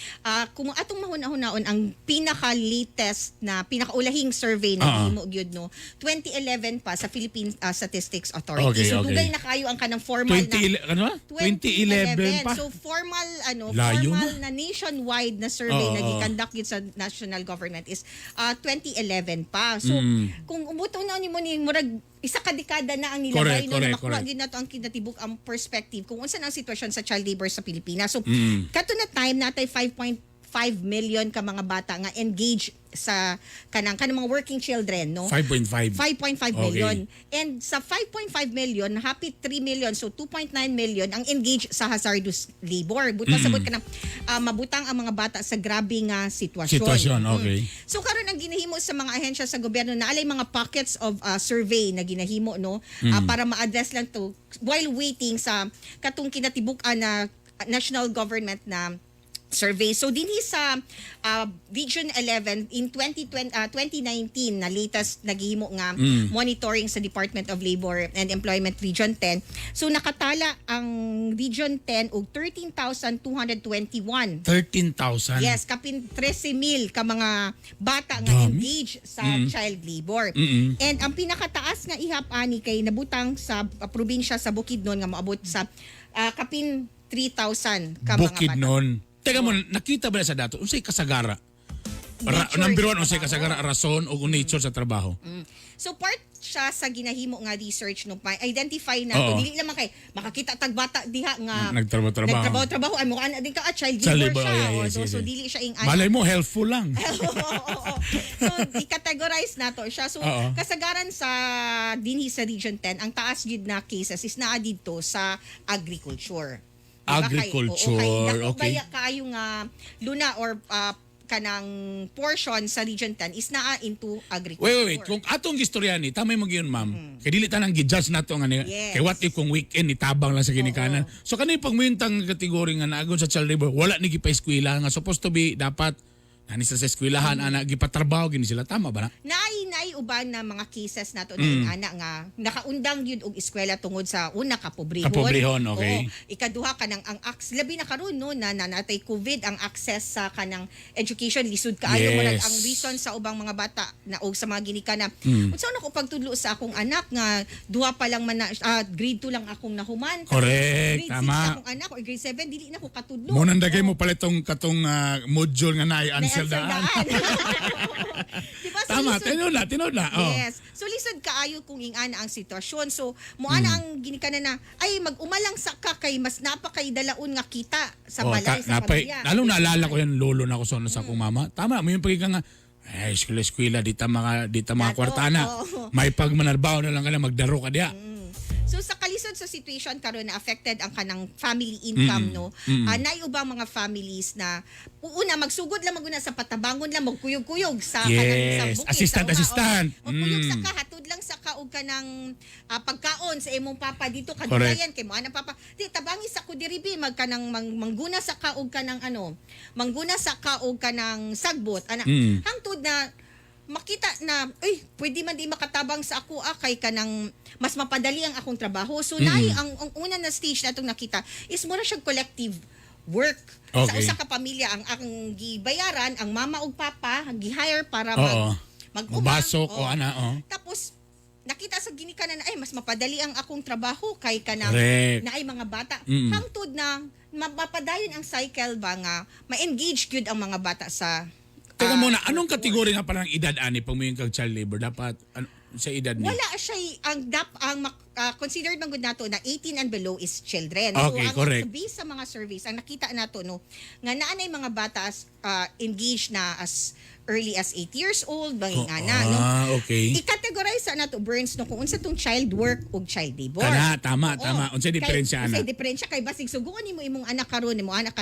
S13: kung atong mahuna-hunaon ang pinaka-latest na pinakaulahing survey na gihimo gyud no 2011 pa sa Philippine Statistics Authority.
S6: Okay,
S13: so
S6: okay.
S13: dugay na kayo ang kanang formal na
S6: 2011 pa?
S13: So formal
S6: Layo
S13: formal na nationwide na survey na gikandak gyud sa national government is 2011 pa. So kung umuto na nimo ni murag isa ka dekada na ang nilabay no na makuha gyud nato ang kinatibuk ang perspective kung unsa ang sitwasyon sa child labor sa Pilipinas. So kato na time natay 5.5 million ka mga bata nga engaged sa kanang mga working children no
S6: 5.5
S13: million and sa 5.5 million happy 3 million so 2.9 million ang engaged sa hazardous labor buta sabot ka na mabutang ang mga bata sa grabe nga sitwasyon.
S6: Okay.
S13: So karon ang ginahimo sa mga ahensya sa gobyerno na alay mga pockets of survey na ginahimo no para ma-address lang to while waiting sa katong kinatibuk-an na national government na survey. So dinhi sa Region 11 in 2019 na latest naghimo nga monitoring sa Department of Labor and Employment Region 10. So nakatala ang Region 10 og 13,221.
S6: 13,000?
S13: Yes, kapin 13,000 ka mga bata nga engaged sa child labor. And ang pinakataas nga ihap ani kay nabutang sa probinsya sa Bukidnon nga moabot sa kapin 3,000 ka mga bata.
S6: Bukidnon. Teka mo, nakita ba na sa dato? Unsay kasagara? Number 1, unsay kasagara rason o nature sa trabaho?
S13: So part siya sa ginahimo nga research no pa identify na to dili naman kay makakita tag bata diha nga nagtrabaho ay mukha na din ka child labor siya. So dili siya ing
S6: malay mo helpful lang.
S13: So i-categorize nato siya. So kasagaran sa dinhi sa Region 10 ang taas gid na cases is naa didto sa agriculture.
S6: Agriculture, okay.
S13: Kaya kayo nga luna or kanang portion sa Region 10 is naa into agriculture.
S6: Wait. Kung atong istorya ni, tamay mo yun, ma'am. Kaya dili tanang gi-judge nato nga ni.
S13: Yes.
S6: Kaya what if kung weekend itabang lang sa ginikanan. So kanay pag muyuntang kategori nga naagon sa child labor, wala ni gipa-eskwela nga supposed to be dapat nani sa eskwelahan ana gipatrabaho gini sila, tama ba na?
S13: Naay uban na mga cases nato na ana nga nakaundang gyud og eskwela tungod sa una kapobrehon.
S6: Okay.
S13: Ikaduha kanang ang labi na karon no na natay COVID ang access sa kanang education lisod kaayo mo ang reason sa ubang mga bata na og sa mga ginikana. Unsa na ko pagtudlo sa akong anak nga duha pa lang man grade 2 lang akong nahuman.
S6: Correct,
S13: grade
S6: tama.
S13: 6 akong anak or grade 7 dili na ko katudlo.
S6: Mo nandagay mo pala katong module nga naay answer daan.
S13: Diba? So,
S6: tama, tinod na.
S13: Yes. So lisod kaayo kung ingana ang sitwasyon. So moana ang ginikana na ay mag-umalang sa ka kay mas napakay dalaon nga kita sa balay sa pamilya.
S6: Lalo naalala ko yan lolo na ko sa akong mama. Tama, mo yung pagika nga eskwela dita mga kwartana. May pagmanarbaho na lang ka na magdaro ka diya.
S13: So sa kalisod sa situation karon na affected ang kanang family income no. Naay ubang mga families na una magsugod lang maguna sa patabangon lang magkuyog-kuyog sa kanang sa bukid.
S6: Assistant.
S13: Kuyog sa ka hatod lang sa kaog kanang pagkaon sa imong papa dito kadulayan kay mo ana papa. Di tabangi sa ko diri bi magkanang mangguna sa kaog kanang mangguna sa kaog kanang sagbot ana. Hangtod na makita na pwede man di makatabang sa ako kay kanang mas mapadali ang akong trabaho. So naay ang una na stage na itong nakita is mura siyang collective work. Sa usa ka pamilya ang gibayaran ang mama ug papa gi-hire para
S6: magbasok o ana.
S13: Tapos nakita sa ginikanan na mas mapadali ang akong trabaho kay kanang naay mga bata. Hangtod na mapadayon ang cycle ba nga ma-engage gyud ang mga bata sa
S6: Teka muna, anong kategorya nga pala ng edad ani pag may kag child labor? Dapat sa edad niya?
S13: wala siya considered man gud nato na 18 and below is children.
S6: Okay,
S13: so ang
S6: correct.
S13: based sa mga surveys ang nakita nato no nga naanay mga bata as engaged na as early as 8 years old bangingana no.
S6: Okay.
S13: I-categorize sa nato Burns no kung unsa tong child work ug child labor.
S6: Kana, tama.
S13: Oo.
S6: Unsay diferensya ana?
S13: Unsay diferensya kay basig suguon nimo imong anak karon nimo anak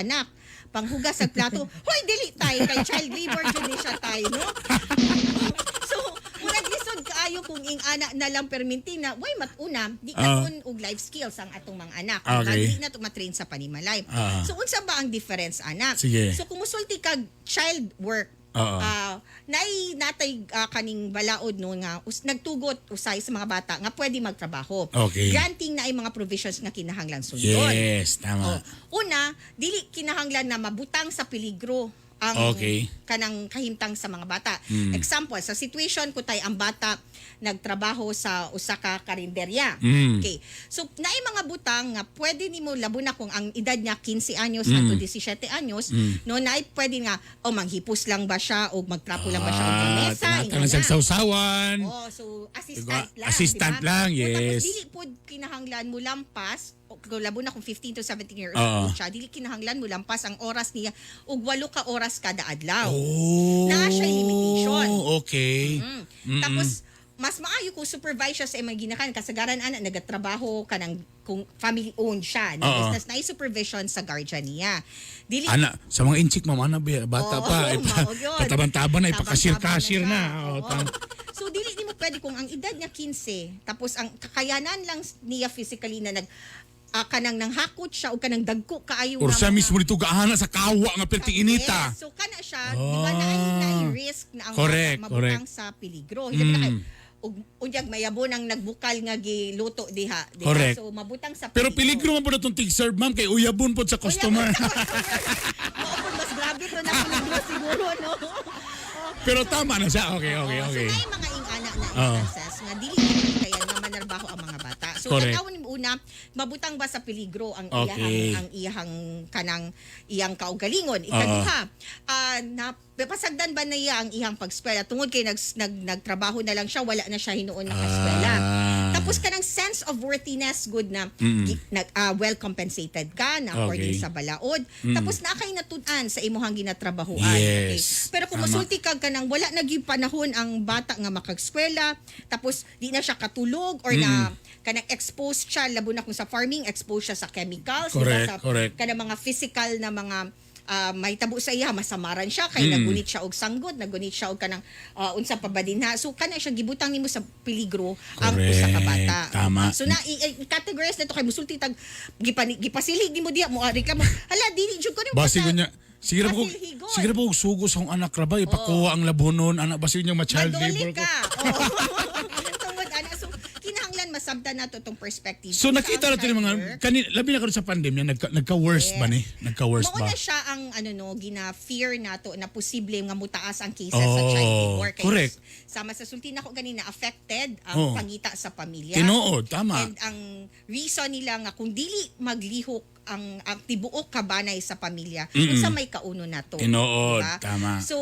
S13: panghugas sa plato. Hoy dili tayo kay child labor jud siya tayo no. So murag lisod kaayo kung ing anak na lang perminti na way matuna di katon og life skills ang atong mga anak.
S6: Okay.
S13: Di na to matrain sa panimalay. So unsa ba ang difference anak?
S6: Sige.
S13: So kung musulti kag child work natay kaning balaod no nga nagtugot usay sa mga bata nga pwede magtrabaho.
S6: Okay.
S13: Granting na ay mga provisions nga kinahanglan sundon.
S6: Yes, tama.
S13: Una, dili kinahanglan na mabutang sa peligro ang
S6: Okay.
S13: kanang kahimtang sa mga bata. Example, sa situation ko tay ang bata nagtrabaho sa usa ka karinderya. Okay. So naay mga butang nga pwede nimo labo na kung ang edad niya 15 anyos hangtod 17 anyos, no naay pwede nga manghipos lang ba siya o magtrapo lang ba siya og mesa.
S6: Tanang sagsawsawan.
S13: So assistant lang.
S6: Assistant
S13: diba?
S6: lang,
S13: O, tapos
S6: yes.
S13: dili pod kinahanglan mo lampas kung labo na kung 15 to 17 years old siya, dili kinahanglan mo lampas ang oras niya ug 8 ka oras kada adlaw. Na siya limitation.
S6: Okay.
S13: Tapos mas maayo kung supervise siya sa imong ginakan kasagaran ana nagatrabaho kanang kung family owned siya na business na supervision sa guardian niya. Dili
S6: Ana, sa mga inchik mamana bata pa.
S13: mao yun.
S6: Pataban-taban na, ipakasir-kasir
S13: Tabang-taban
S6: na.
S13: siya. So dili mo pwede kung ang edad niya 15 tapos ang kakayanan lang niya physically na kanang nanghakot siya o kanang dagko kaayo
S6: Or
S13: nga
S6: siya
S13: mga-
S6: mismo dito gaana sa kawa nga perting inita.
S13: Yes. So kana siya, di ba na risk na ang
S6: Correct,
S13: bata mabutang
S6: correct.
S13: sa peligro. Hindi na kay unyag mayabon ang nagbukal nga giluto diha.
S6: Correct.
S13: So mabutang sa
S6: Pero peligro man po na itong tig-serve, ma'am, kay uyabon po sa customer.
S13: Oo, mas grabe to na peligro siguro, no?
S6: Pero tama na siya. Okay.
S13: So may mga ingana na instances nga dili kaya nga manarbaho ang mga bata. So
S6: Correct.
S13: tanawon mo una, mabutang ba sa peligro ang
S6: Okay.
S13: iyang kaugalingon. Ikaduha, napasagdan ba na iya ang iyang pagskwela tungod kay nagtrabaho na lang siya, wala na siya hinuon nakaskwela. Tapos kanang sense of worthiness good na well compensated ka na according
S6: Okay.
S13: sa balaod. Tapos na kay natunan sa imuhang ginatrabahuan.
S6: Yes.
S13: Pero kung
S6: Tama.
S13: masulti kag kanang wala na gyud panahon ang bata nga makagskwela, tapos di na siya katulog or na kanang exposed siya labo na kung sa farming exposed siya sa chemicals,
S6: Correct,
S13: sa
S6: correct.
S13: kanang mga physical na mga may tabo sa iya, masamaran siya kay nagunit siya og sanggol, nagunit siya og kanang unsa pa ba din ha. So kana siya gibutang nimo sa peligro ang usa ka bata.
S6: Tama.
S13: So na i-categorize na to kay musulti tag gipasilig nimo diha mo reklamo. Hala dili jud ko nimo
S6: Basi ko niya. Sige na po, sugos akong anak raba, ipakuha ang labonon, anak, basi niya ma-child labor
S13: Madoli
S6: ko.
S13: ka. Tungod ana so kinahanglan masabtan nato tong perspective.
S6: So nakita natin yung mga, labi na karon sa pandemya, nagka-worst ba ni? Nagka-worst ba?
S13: Mauna siya ang gina-fear nato na posible nga mutaas ang cases sa child labor. Kaya
S6: correct.
S13: Sama sa sulti nako ganina affected ang pangita sa pamilya.
S6: Tinuod, tama.
S13: And ang reason nila nga kung dili maglihok ang tibuok kabanay sa pamilya unsa may kauno nato.
S6: Tinuod,
S13: Diba?
S6: tama.
S13: So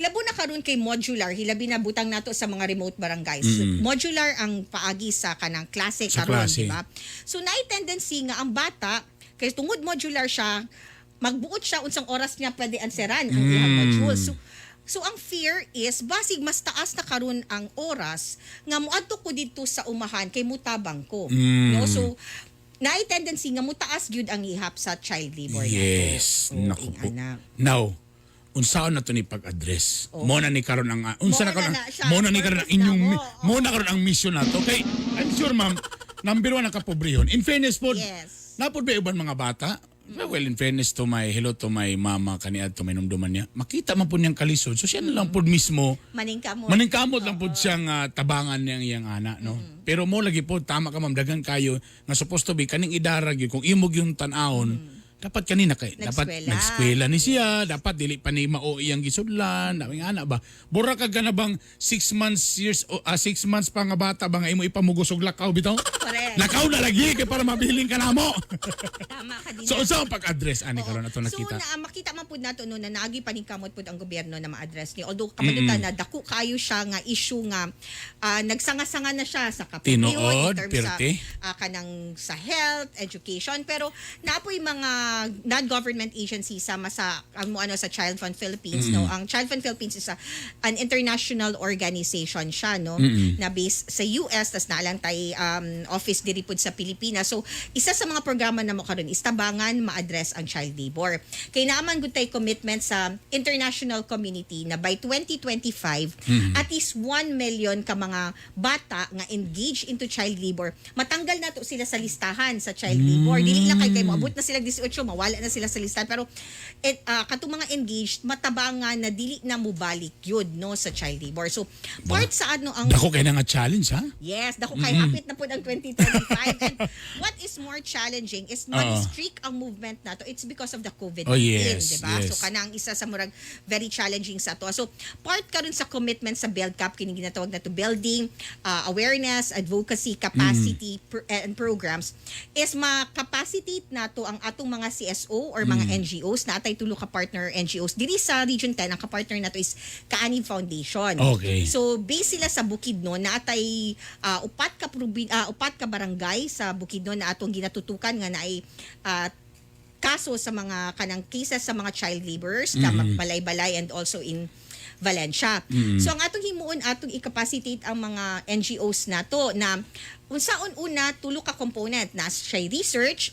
S13: labo na karon kay modular hilabi na butang nato sa mga remote barangays. Modular ang paagi sa kanang klase
S6: Sa
S13: karon,
S6: klase.
S13: di ba? So naay tendency nga ang bata kay tungod modular siya, magbuot siya unsang oras niya pwede anseran ang iyang module. So ang fear is basig mas taas na karon ang oras nga moadto ko dito sa umahan kay mutabang ko. No? So naay tendency nga mutaas gyud ang ihap sa child labor
S6: Yes.
S13: nato.
S6: Naku po.
S13: Anak.
S6: Now, unsaon na to ni pag-address? Mo na ni karon ang unsa na karon?
S13: na siya.
S6: Mo na ni karon ang
S13: Purpose
S6: inyong
S13: na mo.
S6: mo na karon ang mission nato. Okay, I'm sure ma'am, number 1 ang kapobrehon. In fairness po,
S13: Yes.
S6: napod ba uban mga bata? Well, in fairness to my mama kaniad to may numduman niya. Makita man po niyang kalisod. So siya na lang po mismo maningkamot lang po siyang tabangan niyang iyang anak, no? Pero mo lagi po tama ka ma'am, dagan kayo nga supposed to be kaning idarag yun kung imog yung tan-aon. Dapat kanina dapat nagskwela ni siya, dapat dili pa ni mao iyang gisudlan, daming anak ba. Bura ka ganabang 6 months pa nga bata ba nga imo ipamugos og lakaw bitaw?
S13: Correct.
S6: Nakaw na lagi kay para mabiling ka na mo.
S13: Tama ka din.
S6: So unsa ang pag-address ani karon ato
S13: So
S6: nakita?
S13: makita man pud nato no na naagi paningkamot pud ang gobyerno na ma-address ni. Although kapalutan na dako kayo siya nga issue nga nagsanga-sanga na siya sa kapityon
S6: Tinuod,
S13: in terms
S6: pirti.
S13: sa kanang sa health, education, pero naapoy mga non-government agencies sama sa ang mo ano sa Child Fund Philippines no. Ang Child Fund Philippines is an international organization siya no na based sa US tas naalang tay office diri pud sa Pilipinas. So isa sa mga programa na mo karon is tabangan ma-address ang child labor. Kay naaman gud tay commitment sa international community na by 2025 at least 1 million ka mga bata nga engaged into child labor matanggal na to sila sa listahan sa child labor. Dili lang kay moabot na sila 18 mawala na sila sa listahan pero katong mga engaged matabangan na dili na mobalik yun no sa child labor. So part sa ano ang
S6: Dako kay na nga challenge ha?
S13: yes, dako kay hapit na pud ang 2025 and what is more challenging is mag-strict ang movement nato. It's because of the COVID-19,
S6: yes,
S13: diba?
S6: yes.
S13: So kanang isa sa murag very challenging sa to. So part karon sa commitment sa BELCAP kini ginatawag nato building awareness, advocacy, capacity and programs is ma-capacitate nato ang atong mga CSO or mga NGOs na atay tulo ka partner NGOs diri sa Region 10. Ang ka-partner nato is Kaani Foundation.
S6: Okay.
S13: So base sila sa Bukidnon na atay upat ka barangay sa Bukidnon na atong ginatutukan nga naay kaso sa mga kanang cases sa mga child laborers Balay-Balay and also in Valencia. So ang atong himuon atong i-capacitate ang mga NGOs nato na unsaon una tulo ka component na siya research,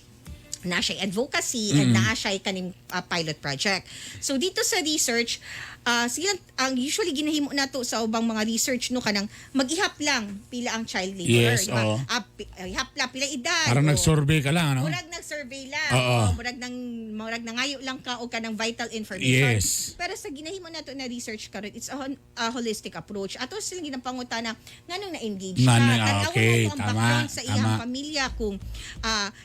S13: na siya advocacy and na siya kaning pilot project. So dito sa research sila ang usually ginahimo nato sa ubang mga research no kanang mag-ihap lang pila ang child labor,
S6: Yes,
S13: diba? Ihap lang pila edad.
S6: Parang nag-survey ka lang ano?
S13: Murag nag-survey lang.
S6: Oo.
S13: Murag nangayo lang ka o kanang vital information.
S6: Yes.
S13: Pero sa ginahimo nato na research karon it's a holistic approach. Ato sila ginapangutana nganong na-engage ka. Tanawon
S6: okay,
S13: nato ang
S6: tama,
S13: background sa iyang
S6: tama.
S13: pamilya kung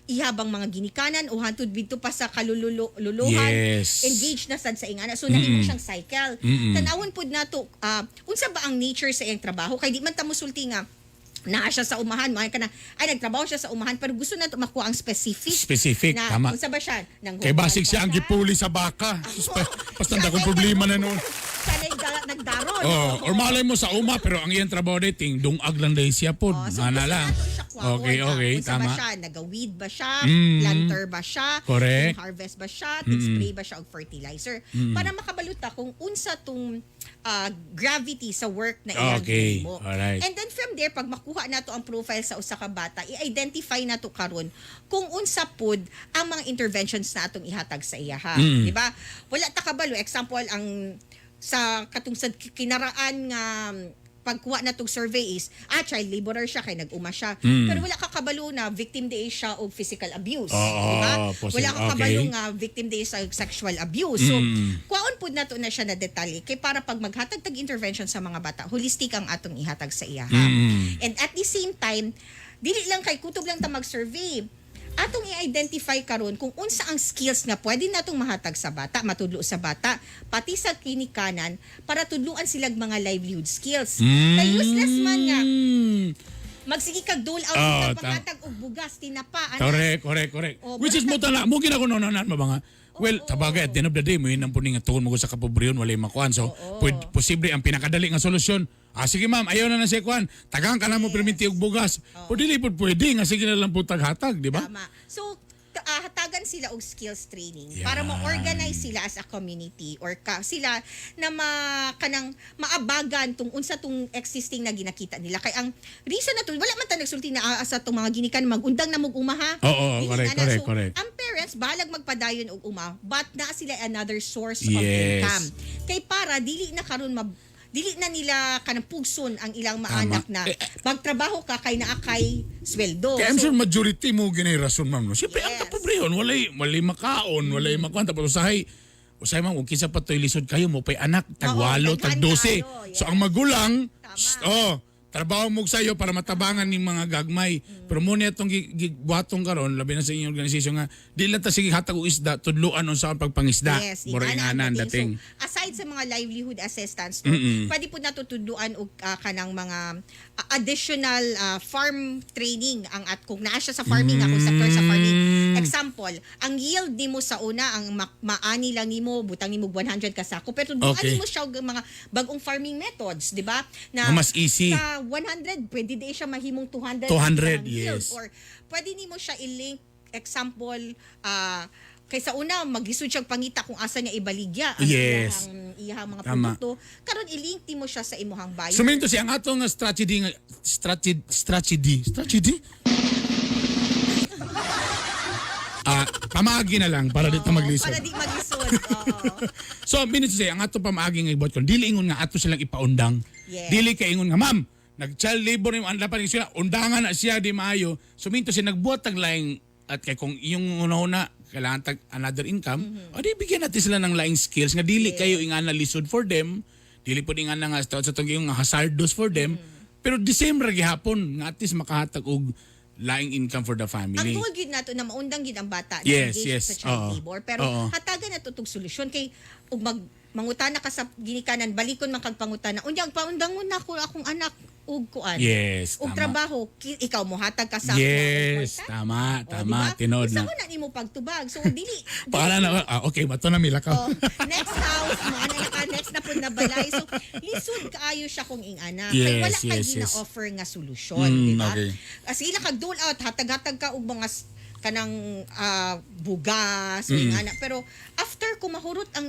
S13: ihabang mga ginikanan o hantud dito pa sa kalululuhan.
S6: Yes.
S13: Engage na sad sa ingana. So nahimo siyang cycle. Tanawon pud nato unsa ba ang nature sa iyang trabaho kay di man ta mosulti nga naa siya sa umahan, nagtrabaho siya sa umahan pero gusto nato makuha ang specific na
S6: tama.
S13: unsa ba siya nang
S6: Kay basig siya ang gipuli sa baka. Basta akong problema na noon.
S13: siya nagdaron.
S6: Or malay mo sa uma pero ang iyang trabaho dating dungag lang dahil siya po.
S13: So
S6: Ana
S13: gusto
S6: lang.
S13: nato siya kuha.
S6: Okay,
S13: Unsa
S6: tama.
S13: ba siya? Nagaweed ba siya? Planter ba siya?
S6: Correct.
S13: Harvest ba siya? Spray ba siya og fertilizer? Para makabaluta kung unsa tong gravity sa work na iyang
S6: Okay,
S13: gihimo.
S6: alright.
S13: And then from there, pag makuha nato ang profile sa usa ka bata, i-identify nato karon kung unsa pud ang mga interventions na atong ihatag sa iya ha. Di ba? Wala ta kabalo. Example, ang sa katong sa kinaraan nga pagkuha na tong survey is child laborer siya kay nag-uma siya. Pero wala ka kabalo na victim day siya og physical abuse, di ba? Wala ka kabalo nga victim day sa sexual abuse. So kuhaon pud nato na siya na detalye kay para pag maghatag tag intervention sa mga bata, holistic ang atong ihatag sa iya. And at the same time, dili lang kay kutob lang ta mag-survey. Atong i-identify karon kung unsa ang skills nga pwede natong mahatag sa bata, matudlo sa bata, pati sa kinikanan para tudluan silang mga livelihood skills. Kay useless man nga magsige kag dole out sa paghatag og bugas tinapa
S6: Correct. Which is mo tala mo ginakunonan mo mga. Well, tabagay at the end of the day mo yun ang puning nga tuon mo sa kapobryon walay makuan. So, posible ang pinakadali nga solusyon. Sige ma'am, ayaw na siya kuan. Tagang ka na mo perminti og bugas. Dili pud pwede nga sige na lang po taghatag, di ba?
S13: Tama. So, hatagan sila og skills training para ma-organize sila as a community or sila na kanang maabagan tung unsa tung existing na ginakita nila. Kay ang reason na to, wala man ta nagsulti na sa tong mga ginikan magundang na mog umaha.
S6: Oo, correct.
S13: Ang parents balag magpadayon og uma, but na sila another source of income. Kay para dili na karon dili na nila kanang pugson ang ilang maanak na magtrabaho ka kay naa kay sweldo.
S6: Kaya I'm sure majority mo ginay rason ma'am. No? Siyempre ang kapobryon walay makaon, walay makuan tapos usay ma'am kung kinsa pa toy lisod kayo mo pay anak tag 8 tag 12. So ang magulang trabaho mo sayo para matabangan ni mga gagmay. Pero muna itong gigbuhatong karon labi na sa inyong organisasyon nga, di lang ta sige hatag og isda, tudluan unsa ang pagpangisda.
S13: Yes,
S6: Mura
S13: ingana
S6: inganan
S13: ang
S6: dating.
S13: So, aside sa mga livelihood assistance, pwede po natutuduan og kanang mga additional farm training ang at kung naa siya sa farming ako sector sa farming. Example, ang yield nimo sa una ang maani lang nimo butang nimo 100 ka sako pero tuduan nimo siya og mga bagong farming methods, di ba? Na
S6: mas easy.
S13: Sa 100 pwede di siya mahimong 200
S6: 200,
S13: ang yield.
S6: yes.
S13: Or pwede nimo siya i-link example kaysa una magisud siya pangita kung asa niya ibaligya ang
S6: Yes.
S13: iyang mga
S6: Tama.
S13: produkto karon i-link mo siya sa imuhang bayan.
S6: Suminto siya ang atong strategy pamaagi na lang para dito maglisod.
S13: Para di maglisod. Oo.
S6: So, minutes siya, ang ato pamaagi nga ibot ko, dili ingon nga ato silang ipaundang.
S13: Yes.
S6: Dili kay ingon nga, ma'am, nag-child labor yung anla pa rin sila, undangan na siya, di maayo. Suminto siya, nagbuhat tag laing, at kay kung yung una-una, kailangan tag another income, o di bigyan natin sila ng laing skills, nga dili kayo ingana lisod for them, dili po ingana nga sa itong yung hazardous for them, pero the same ra gihapon, nga at least makahatag og laing income for the family.
S13: Ang goal gid nato na maundang gid ang bata na
S6: Yes,
S13: engaged
S6: yes.
S13: sa child
S6: Oo.
S13: labor pero
S6: Oo.
S13: hatagan na tutog solusyon kay ug mangutana ka sa ginikanan balikon man kag pangutana unya paundangon na ko akong anak ug kuan.
S6: Yes,
S13: ug
S6: tama.
S13: trabaho ikaw mo hatag ka sa
S6: Yes, tama, tinod
S13: Isa
S6: na.
S13: ko na nimo pagtubag so dili
S6: Paala na, okay, mato na mila ka.
S13: Oh, next house mo next na pud na balay so lisod kaayo siya kung ingana
S6: Yes,
S13: kay wala kay
S6: yes, yes.
S13: gina-offer nga solusyon di ba
S6: okay.
S13: sila kag dole out hatag-hatag ka og mga kanang bugas o ingana pero after ko mahurot ang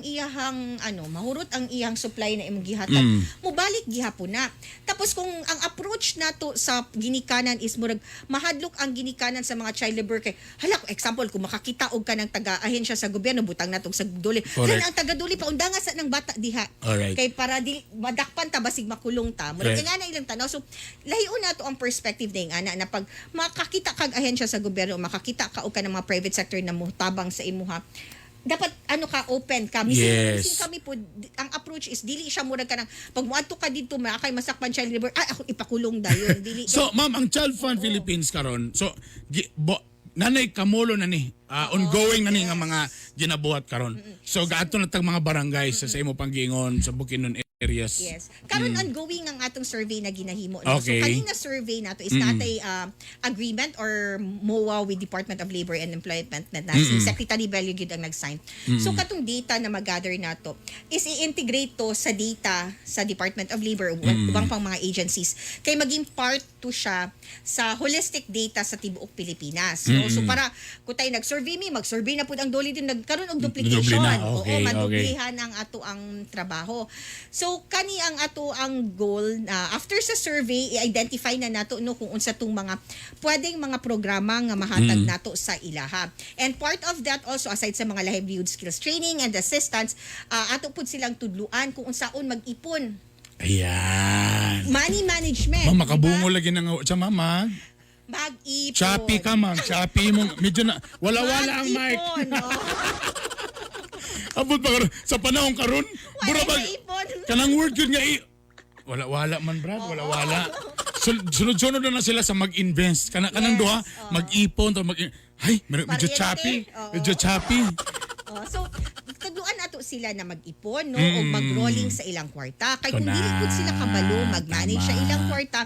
S13: iyang supply na imong gihatag mobalik gihapon na tapos kung ang approach nato sa ginikanan is murag mahadlok ang ginikanan sa mga child labor kay hala example kung makakita og kanang taga-ahensya sa gobyerno butang natong sa dole
S6: Correct.
S13: ang taga-dole paundanga sa nang bata diha
S6: Alright.
S13: kay para di madakpan ta basig makulong ta murag
S6: Right.
S13: ingana ilang tanaw so lahiun nato ang perspective na ingana na pag makakita kag ahensya sa gobyerno makakita ka og kanang mga private sector na mutabang sa imuha dapat ka open ka
S6: Yes.
S13: kami po ang approach is dili siya murag kanang pag muadto ka dito makay masakpan child labor ako ipakulong dayon dili
S6: So, ma'am, ang Child Fund Philippines karon. So, nanay kamulo na ni. Ongoing na ni nga mga ginabuhat karon. So, gaadto na tag mga barangay sa imo panggingon sa Bukidnon areas.
S13: Yes. Karon ongoing ang atong survey na ginahimo.
S6: Okay.
S13: So kanina survey nato is natay agreement or MOA with Department of Labor and Employment na si Secretary Bello gid ang nag-sign. So katong data na mag-gather nato is i-integrate to sa data sa Department of Labor ubang pang mga agencies kay maging part to siya sa holistic data sa tibuok Pilipinas. So para kung tayo nag-survey mag-survey na pud ang doli din nagkaroon og duplication.
S6: Doble na. Okay,
S13: Oo, madublihan ang ato ang trabaho. So kani ang ato ang goal na after sa survey i-identify na nato no kung unsa tong mga pwedeng mga programa nga mahatag nato sa ilaha. And part of that also aside sa mga livelihood skills training and assistance ato pud silang tudluan kung unsaon mag-ipon.
S6: Ayan.
S13: Money management.
S6: Ma'am, makabungo lagi na nga sa mama.
S13: Mag-ipon.
S6: Choppy ka, ma'am. Choppy mo. Medyo na, wala-wala ang mic.
S13: Mag-ipon, no?
S6: Abot ba karon sa panahon karon? Bura ba?
S13: Mag-ipon.
S6: Kanang word yun nga wala man brad, wala. Sunod-sunod na sila sa mag-invest. Kanang duha, mag-ipon to medyo
S13: Pariente.
S6: choppy.
S13: Oo.
S6: Medyo choppy.
S13: So, tagluan nato sila na mag-ipon, no? O mag-rolling sa ilang kwarta. Kay kung
S6: Kuna.
S13: dili pud sila kabalo, mag-manage
S6: Tama.
S13: sa ilang kwarta,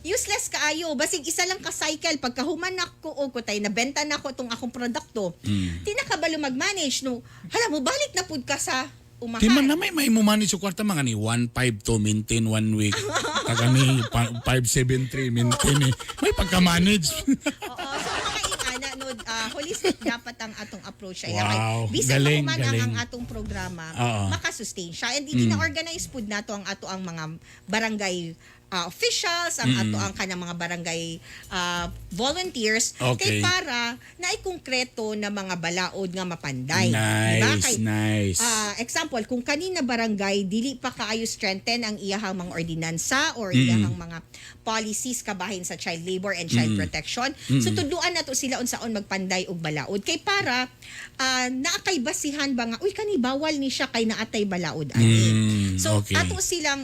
S13: useless kaayo. Basig isa lang ka-cycle. Pagkahuman nako o ko tay nabenta nako tong akong produkto, di na kabalo mag-manage, no? Hala mo, balik na pud ka sa umahan.
S6: Di man na may manage sa kwarta mga ni 1.5 to maintain 1 week. Taga ni 5.73 maintain eh. May pagka-manage.
S13: Oo, so mga ingana no, holistic dapat ang atong approach ay
S6: Wow,
S13: bisan
S6: galing,
S13: mahuman
S6: galing.
S13: ang atong programa
S6: Oo.
S13: makasustain siya and gina-organize pud nato ang ato ang mga barangay officials ang ato ang kanang mga barangay volunteers
S6: Okay.
S13: kay para naay konkreto na mga balaod nga mapanday.
S6: Nice, nice.
S13: Example, kung kanina barangay dili pa kaayo strengthen ang iyahang mga ordinansa or iyahang mga policies kabahin sa child labor and child protection. So tudluan nato sila unsaon magpanday og balaod kay para naakay basihan ba nga uy kani bawal ni siya kay naatay balaod ani. So
S6: okay.
S13: ato silang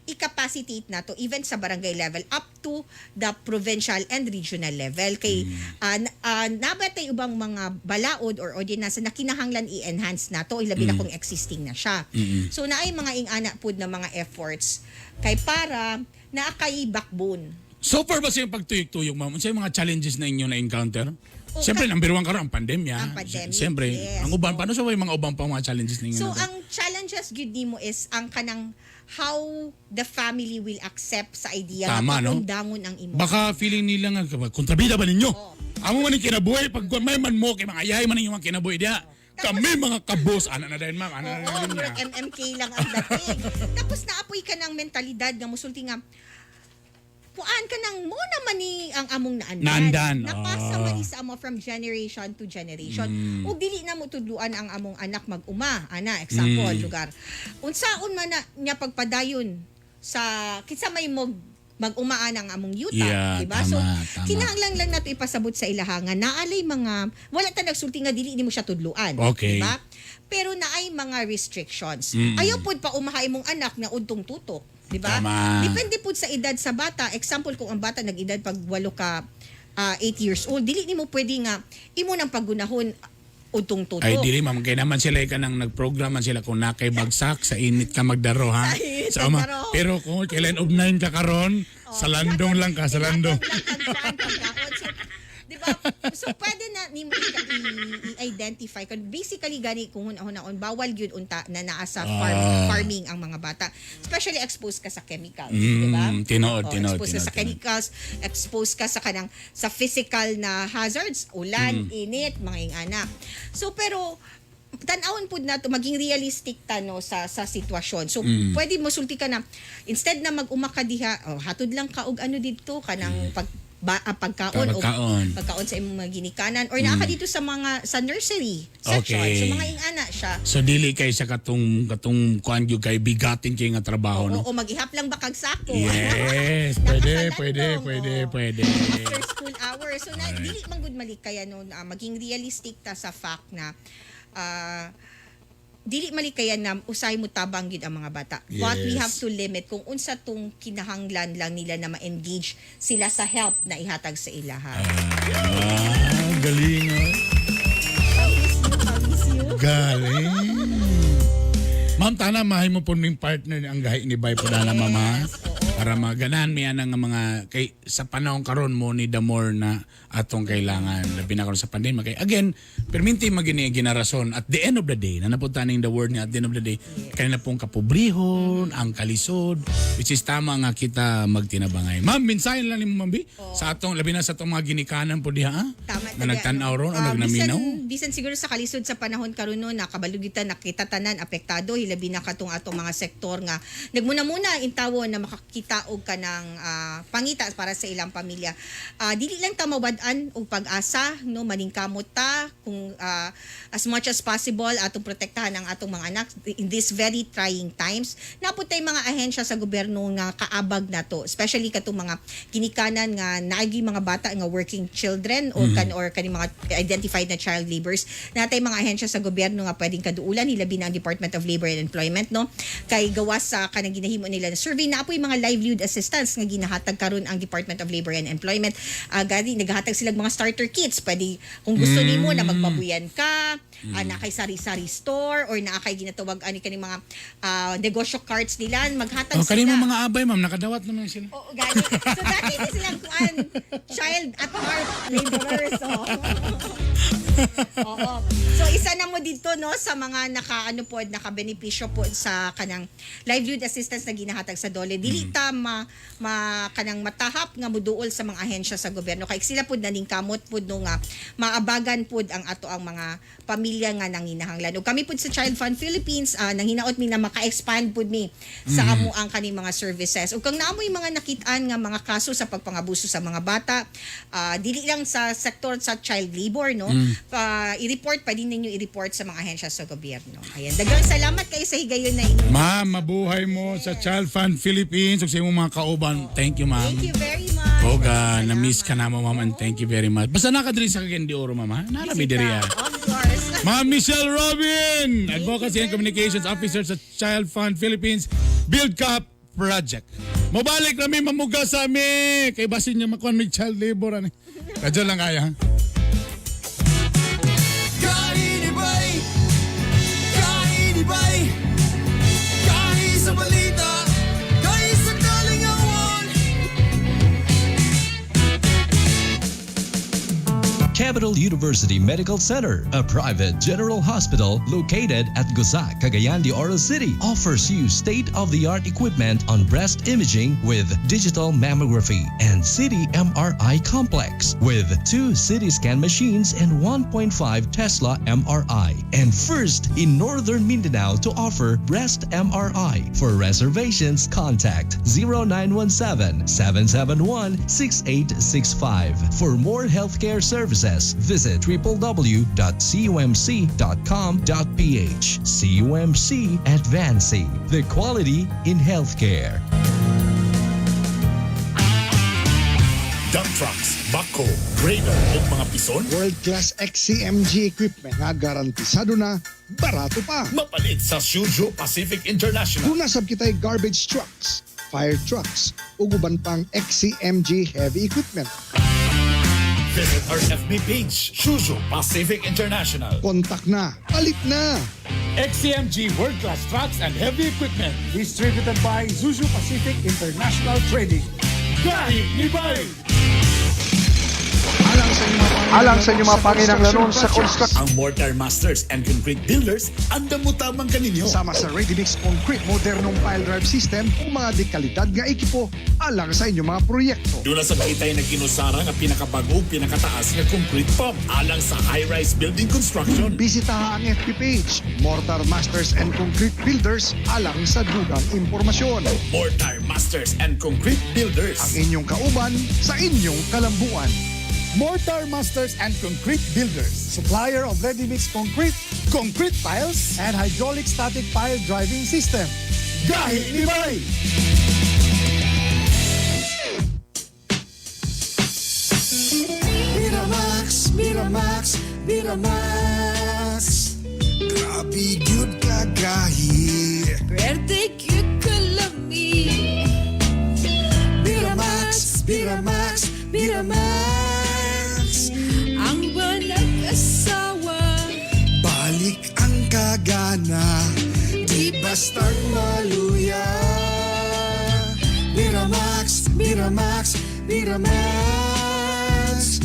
S13: i-capacitate nato even sa barangay level up to the provincial and regional level kay nabatay ubang mga balaod or ordinansa na kinahanglan i-enhance nato ilabi na kung existing na siya. So naay mga ingana pud na mga efforts kay para naakay backbone.
S6: So far ba sa yung pagtuyok-tuyok, ma'am? Sa mga challenges na inyo na-encounter? Siyempre, number one karon ang pandemya.
S13: Ang pandemic,
S6: Siyempre,
S13: yes.
S6: ang uban, paano sa way mga uban pang mga challenges ninyo?
S13: So ang challenges gyud nimo is ang kanang how the family will accept sa idea
S6: Tama,
S13: nga
S6: no?
S13: paundangon ang imo.
S6: Baka feeling nila nga, kontrabida ba ninyo? Amo man yung kinabuhi, pag may man mo, kay mga ayahay man yung mga kinabuhi diya. Kami mga kabos, ana na din ma'am, ana na din niya.
S13: MMK lang ang dating. Tapos naapoy ka ng mentalidad nga musulti nga puan ka nang mo naman ni ang among
S6: Naandan.
S13: Napasa man sa amo from generation to generation. Ug dili na mo tudluan ang among anak mag-uma. Ana, example, lugar. Unsaon man na niya pagpadayon sa kinsa may mag-umaan ang among yuta,
S6: Yeah,
S13: diba?
S6: tama,
S13: So,
S6: tama.
S13: kinahanglan lang nato ipasabot sa ilahangan. Naalay mga, wala ta nagsulti nga dili nimo siya tudluan.
S6: Okay.
S13: Diba? Pero naay mga restrictions. Ayaw pud pa umahay mong anak na udtong tutok. Diba?
S6: Tama.
S13: Depende po sa edad sa bata. Example, kung ang bata nag-edad pag 8 ka 8 years old, dili nimo pwede nga imo nang paggunahon udtong tutok.
S6: Ay, dili ma'am, kaya naman sila ka nang nagprograman sila kung nakay bagsak, sa init ka magdaro, ha?
S13: Sa init
S6: Sa ama.
S13: magdaro.
S6: Pero kung kailan of 9 ka karon, sa landong lang ka, sa landong.
S13: So, diba? So pwede na nimo i-identify kan basically gani kung hunahon bawal gyud unta na naa sa farming ang mga bata, especially exposed ka sa chemicals, diba?
S6: Tinood.
S13: Exposed ka sa chemicals, exposed ka sa kanang sa physical na hazards, ulan, init, mga ingana. So pero tan-awon pud nato maging realistic ta no sa sitwasyon. So pwede mo sulti ka na instead na mag-uma ka diha, hatod lang ka og ano dito kanang pagkaon o pagkaon sa imong mga ginikanan or naa ka dito sa mga sa nursery section.
S6: Okay.
S13: So mga ingana siya.
S6: So dili kay sa katong kuan gyud kay bigatin kay nga trabaho, no?
S13: O maghihap lang ba kag sako?
S6: Yes, pwede.
S13: After school hours. So na dili man gud malikaya no maging realistic ta sa fact na dili malikayan na usay mo tabang gid ang mga bata. What we have to limit kung unsa tong kinahanglan lang nila na ma-engage sila sa help na ihatag sa ilaha.
S6: Galing. Galing. Ma'am, tana mahay mo po ng partner ang gahi ni Bay po na mama. Para maganan miya ng mga kay sa panahon karon mo ni the more na atong kailangan labi na karon sa pandemya kay again perminti magini ginarason at the end of the day na napunta ning the word ni at the end of the day kay na pong kapobrihon ang kalisod which is tama nga kita magtinabangay. Ma'am, minsahin lang nimo mambi sa atong labi na sa atong mga ginikanan po diha.
S13: Tama
S6: Nga nagtan-aw ron o nagnaminaw.
S13: Bisan siguro sa kalisod sa panahon karon no nakabalugitan nakita tanan apektado hilabi na katong atong mga sektor nga nagmuna-muna intawon na makakita og kanang pangita para sa ilang pamilya. Dili lang ta mawad-an og pag-asa no maningkamot ta kung as much as possible atong protektahan ang atong mga anak in these very trying times. Naputay mga ahensya sa gobyerno nga kaabag nato, especially katong mga ginikanan nga naagi mga bata nga working children or kani mga identified na child laborers. Natay mga ahensya sa gobyerno nga pwedeng kaduulan hilabi na ang Department of Labor and Employment no kay gawas sa kanang ginahimo nila na survey na apoy mga livelihood assistance nga ginahatag karon ang Department of Labor and Employment. Gani naghahatag sila mga starter kits. Pwede kung gusto nimo na magbabuyan ka, na kay sari-sari store or na kay ginatawag ani kaning mga negosyo cards nila maghatag sila.
S6: Kanimo mga abay ma'am nakadawat naman sila.
S13: Oo, gani. So dati di silang kuan child at heart laborers. Oo. So isa na mo dito no sa mga nakabenepisyo po sa kanang livelihood assistance na ginahatag sa DOLE. Dili ta kanang matahap nga moduol sa mga ahensya sa gobyerno kay sila pud naningkamot pud no nga maabagan pud ang ato ang mga pamilya nga nanginahanglan. Ug kami pud sa Child Fund Philippines nanghinaot mi na maka-expand pud mi sa amo ang kaning mga services. Ug kung naamoy mga nakitaan nga mga kaso sa pagpangabuso sa mga bata, dili lang sa sektor sa child labor no. I-report pa din ninyo i-report sa mga ahensya sa gobyerno. Ayan, daghang salamat kayo sa higayon na inyo.
S6: Ma'am, mabuhay mo sa Child Fund Philippines ug sa imong mga kauban. Thank you, ma'am.
S13: Thank you very much.
S6: Oga, na-miss ka na mo, ma'am, and thank you very much. Basta nakadiri sa Cagayan de Oro, ma'am, ha? Narami diri, ha?
S13: Of course.
S6: Ma'am Michelle Robin, Advocacy and Communications Officer sa Child Fund Philippines Build Cup Project. Mabalik na may mamuga sa amin. Kay basin niya makuha may child labor. Ano. Radyo lang kaya.
S5: Kainibay, kainibay, kahi sa balita, kahi sa kalingawan.
S9: Capital University Medical Center, a private general hospital located at Guzac, Cagayan de Oro City, offers you state-of-the-art equipment on breast imaging with digital mammography and CT MRI complex with 2 CT scan machines and 1.5 Tesla MRI. And first in Northern Mindanao to offer breast MRI. For reservations, contact 0917-771-6865. For more healthcare services, visit www.cumc.com.ph. CUMC Advancing the Quality in Healthcare.
S12: Dump trucks, backhoe, grader o mga pison,
S10: World-class XCMG equipment nga garantisado na, barato pa.
S12: mapalit sa Shoujo Pacific International.
S10: Lunasab kita'y garbage trucks, fire trucks, ug uban pang XCMG heavy equipment.
S12: Visit our FB page, Shoujo Pacific International.
S10: Kontak na, palit na.
S11: XCMG World Class Trucks and Heavy Equipment. Distributed by Zuzu Pacific International Trading. Gahi Nibay!
S10: Alang sa inyo mga panginanglanon sa construction.
S12: Ang Mortar Masters and Concrete Builders, andam mo tamang kaninyo.
S10: Sama sa ready-mix concrete modernong pile drive system o mga dekalidad nga ekipo alang sa inyong mga proyekto.
S12: Doon sa kita'y nagkinusara nga pinakabago, pinakataas nga concrete pump alang sa high-rise building construction.
S10: Bisitaha ang FB page, Mortar Masters and Concrete Builders alang sa dugang impormasyon.
S12: Mortar Masters and Concrete Builders.
S10: Ang inyong kauban sa inyong kalambuan.
S11: Mortar Masters and Concrete Builders. Supplier of ready-mix concrete, concrete piles, and hydraulic static pile driving system. Gahi Nibay!
S5: Miramax, Miramax, Miramax. Grabe gyud ka gahi.
S2: Birthday cute kalami.
S5: Miramax, Miramax, Miramax.
S2: Ang walang asawa.
S5: Balik ang kagana, di bastard maluya. Miramax, Miramax, Miramax.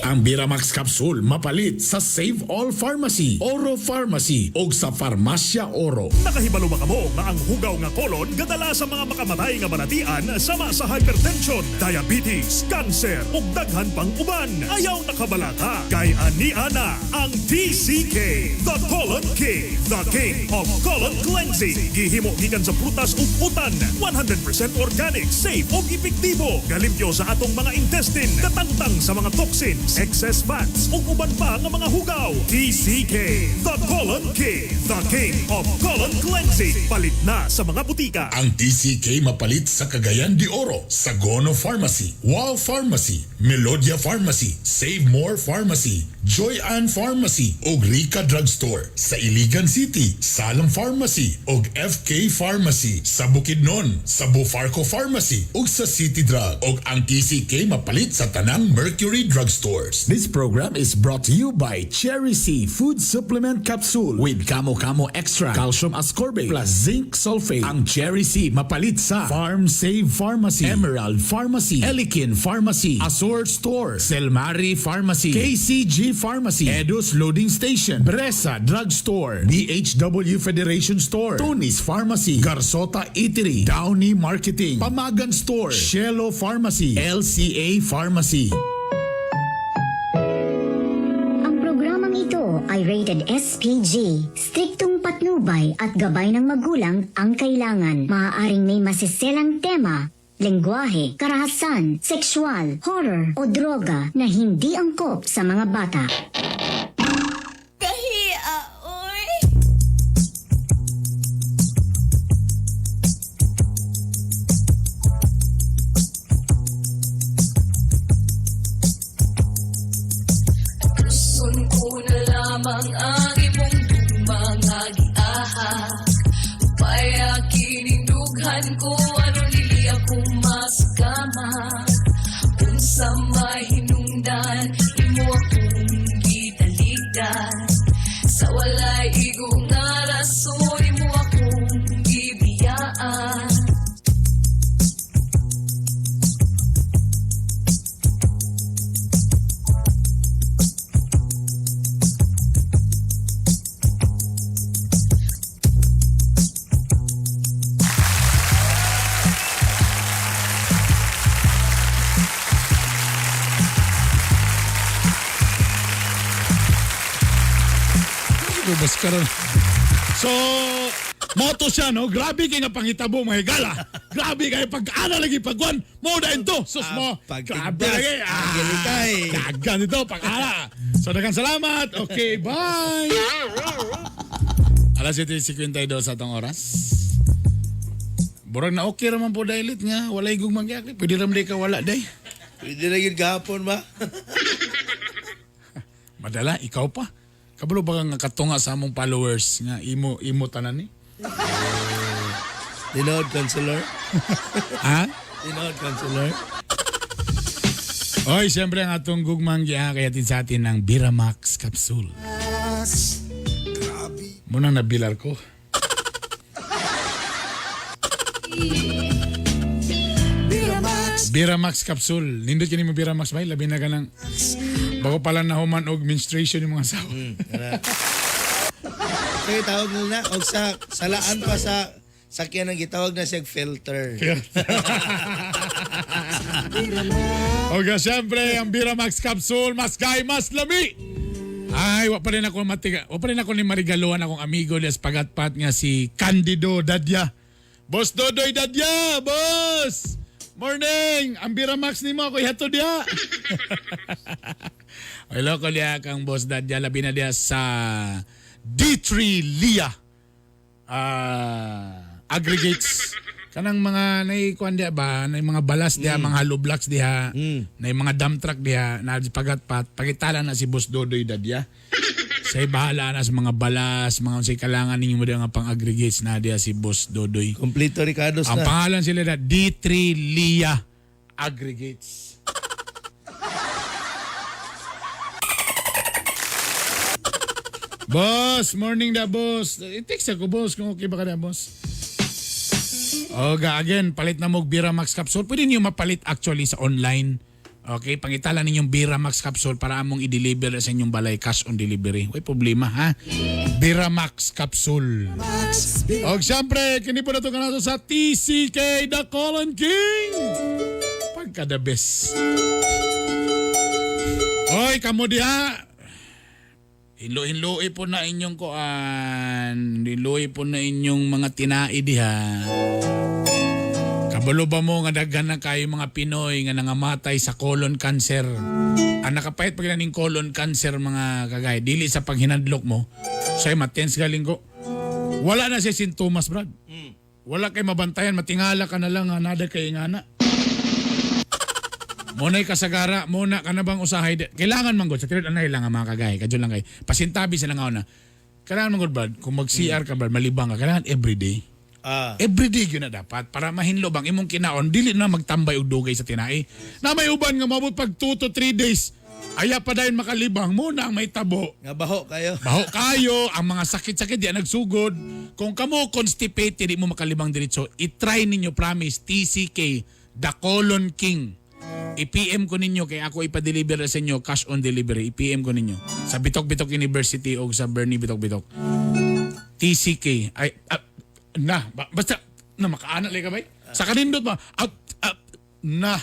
S12: Ang Biramax Capsule mapalit sa Save All Pharmacy, Oro Pharmacy o sa Farmasya Oro.
S14: Nakahibalo ba kamo nga ang hugaw nga kolon gadala sa mga makamatay nga balatian sama sa hypertension, diabetes, cancer ug daghan pang uban. Ayaw nakabalaka kay ani ana ang DCK, the Colon King, the King of Colon Cleansing. Gihimo gikan sa prutas ug utan, 100% organic, safe ug epektibo. Galimpyo sa atong mga intestine, katangtang sa mga toxins, excess fats ug uban pa nga mga hugaw. DCK, the Colon King, the King of Colon Cleansing. Palit na sa mga butika.
S12: Ang DCK mapalit sa Cagayan de Oro, Sagono Pharmacy, Wow Pharmacy, Melodia Pharmacy, Save More Pharmacy, Joy Ann Pharmacy ug Rica Drugstore. Sa Iligan City, Salam Pharmacy ug FK Pharmacy. Sa Bukidnon, sa Bufarco Pharmacy ug sa City Drug. Ug ang DCK mapalit sa tanang Mercury Drugstores. This program is brought to you by Cherry C Food Supplement Capsule with Kamo Kamo Extra, Calcium Ascorbate plus Zinc Sulfate. Ang Cherry C mapalit sa Farm Save Pharmacy, Emerald Pharmacy, Elikin Pharmacy, Azor Store, Selmari Pharmacy, KCG Pharmacy, Edus Loading Station, Bresa Drugstore, DHW Federation Store, Tony's Pharmacy, Garsota Eatery, Downey Marketing, Pamagan Store, Shelo Pharmacy, LCA Pharmacy.
S15: Ay rated SPG. Striktong patnubay at gabay ng magulang ang kailangan. Maaaring may masiselang tema, lengguwahe, karahasan, sexual, horror o droga na hindi angkop sa mga bata.
S2: lamang ang imong mga giahak. Upaya kining dughan ko, ano dili ako mas gamang. Unsa may hinungdan, imo akong gitaligdan. Sa walay igo nga rason, imo akong gibiyaan.
S6: Bas karon. So, moto siya, no? Grabe kayo nga pangitabo, mga higala. Grabe kayo pag-ana lagi pagkuhan. Mo na ito. Sus mo. Grabe lagi. Dagan ito, pag-ana. So, dagang salamat. Okay, bye. Alas 7:52 sa atong oras. Burag na okay raman po dahil nga. Walay gugmang gyaki. Pwede raman di ka wala, day.
S7: Pwede na yun gahapon ba?
S6: Madala, ikaw pa. Kabalo ba nga katunga sa among followers nga imo tanan ni?
S7: Tinood, counselor?
S6: Ha?
S7: Tinood, counselor?
S6: Oy, siyempre ang atong gugmang kaya tin sa atin ng Biramax capsule. Muna nabilar ko. Biramax capsule. Nindot kini mo Biramax bay, labi na ganang bago pala na human og menstruation yung mga asawa.
S7: Kaya tawag na og sa salaan pa sa sakyan ang gitawag na siya filter.
S6: O siyempre, ang Biramax capsule, mas kay, mas lami. Ay, wa pa rin ako ni marigaluan akong amigo des pagatpat nga si Candido Dadya. Boss Dodoy Dadya, boss! Morning! Ang Biramax ni mo ako ihatod diha. Hello ko diha kang boss Dadya, labi na diha sa D3 Lia aggregates. Kanang mga naikuan diha ba, na mga balas diha, mga hollow blocks diha, na mga dump truck diha, na pagatpat, pagitala na si boss Dodoy Dadya. Say bahala na sa mga balas, mga unsay kalangan ninyo mo nga pang-aggregates na diya si Boss Dodoy.
S7: Kompleto Ricardo's
S6: ang
S7: na.
S6: Ang pangalan sila na D3 Lia Aggregates. Boss, morning na boss. I-text ako boss kung okay ba ka na boss. Again, palit na mo Biramax capsule. Pwede niyo mapalit actually sa online. Okay, pangitala ninyong Biramax capsule para among i-deliver sa inyong balay, cash on delivery. Way problema ha. Biramax capsule. O siyempre, kini po na ito ka na sa TCK The Colon King. Pagka the best. Oy, kamo diha. Hinlo-hinloi po na inyong kuan. Hinloi po na inyong mga tinai diha. Kabalo ba mo nga daghan na kayo mga Pinoy nga nangamatay sa colon cancer? Ang nakapahit pag ning colon cancer mga kagay, dili sa paghinadlok mo, sa'yo matens galing ko. Wala na siya sintomas, brad. Wala kay mabantayan, matingala ka na lang nga nada kay nga na. Muna'y kasagara, muna ka na bang usahay? Kailangan man god, sa tirod anay lang mga kagay, kadyo lang kay. Pasintabi sa nangaw na. Kailangan man god, brad, kung mag-CR ka, brad, malibang ka, kailangan everyday. Everyday yun na dapat para mahinlo bang imong kinaon dili na magtambay og dugay sa tinai na may uban nga mabot pag 2 to 3 days aya pa dayon makalibang mo na ang may tabo
S7: nga baho kayo
S6: ang mga sakit-sakit di nagsugod kung kamo constipated di mo makalibang diretso i-try ninyo promise TCK The Colon King i-PM ko ninyo kay ako ipa-deliver sa inyo cash on delivery i-PM ko ninyo sa Bitok University o sa Bernie Bitok TCK ay basta na makaana lagi ka ba? Sa kanindot ba?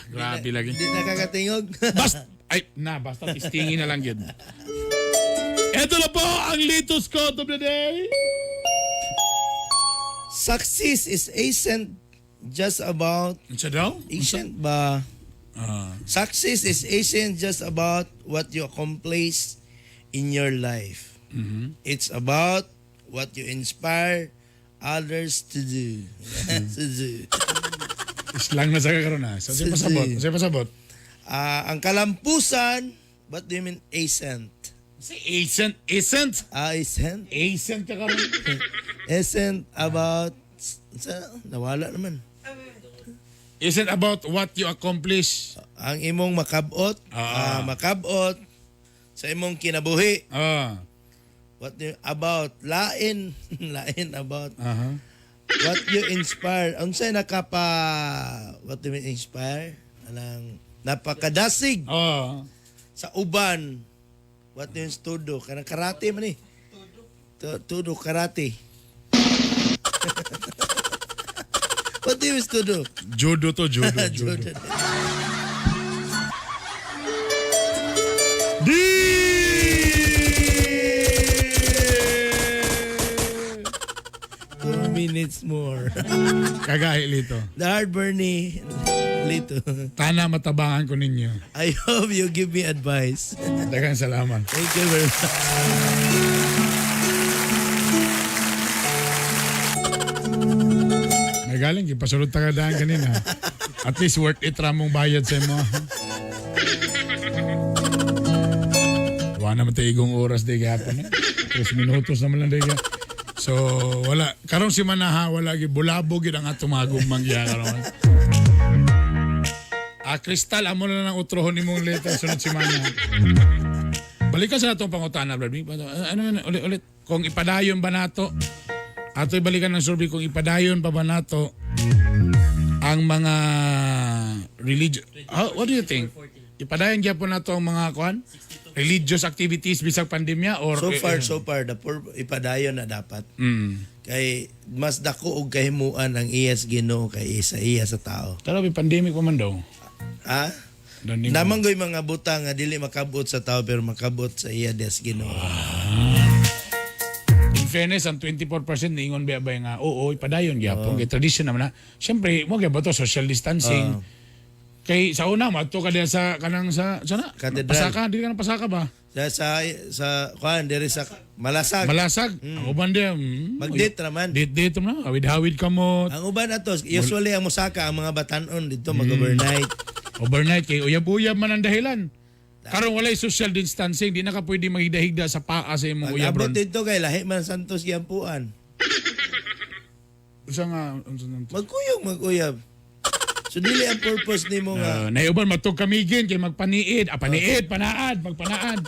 S6: Grabe lagi.
S7: Hindi nakakatingog.
S6: Basta istingin na lang yun. Ito na po ang latest quote of the day.
S7: Success isn't just about Success isn't just about what you accomplish in your life. It's about what you inspire others to do.
S6: Islang na sa kakaroon na. Sa'yo pasabot.
S7: Ang kalampusan, what do you mean ascent?
S6: Isn't
S7: Isn't
S6: ka karon.
S7: Isn't about nawala naman.
S6: Isn't about what you accomplish.
S7: Ang imong makabot, makabot sa imong kinabuhi. What you about lain lain about what you inspire. Unsay nakapa what you inspire? Anang napakadasig sa uban. What you studo? Kanang karate man ni. Tudo karate. What do you studo?
S6: Judo to judo.
S7: Judo. Minutes more.
S6: Kagahi Lito.
S7: The hard Bernie Lito.
S6: Tana matabangan ko ninyo.
S7: I hope you give me advice.
S6: Daghang salamat.
S7: Thank you very much.
S6: Nagaling, ipasulod tagadaan kanina. At least worth it ramong bayad sa mo. Wala naman tayo igong oras di gapon. 3 minutos naman lang di ka. So, wala. Karong si Manaha, wala. Bulabog yun ang atumagong mangya karon. Kristal, amo na lang utrohon ni mong letter. Sunod si Mana. Balikan sa natong pangutana, Brad. Ulit. Kung ipadayon ba nato, ato'y balikan ng survey kung ipadayon pa ba nato ang mga religious... what do you think? Ipadayon dyan po nato ang mga religious activities bisag pandemya or
S7: So far ipadayon na dapat. Kay mas dako og kahimuan ang iyas Ginoo kay sa iya sa tao.
S6: Pero may pandemic pa man daw.
S7: Namang goy mga butang nga dili makabot sa tao pero makabot sa iya des Ginoo.
S6: In fairness, ang 24% niingon ba nga oo ipadayon gyapon kay tradition naman na. Syempre mo gyud ba to social distancing. Kay sa una madto ka diya sa kanang sa sana pasaka dili ka nang pasaka ba
S7: sa kuan diri sa Malasag
S6: ang uban diya
S7: mag-date naman
S6: date na hawid ka mo
S7: ang uban atos usually ang musaka ang mga batanon dito
S6: overnight kay uyab-uyab man ang dahilan karon walay social distancing di na ka pwede maghigda-higda sa paa sa imong uyabron
S7: abot dito kay lahi man Santos Giampuan
S6: usa nga
S7: magkuyog so dili ang purpose nimo nga
S6: naiuban matog kamigin kay magpaniid panaad magpanaad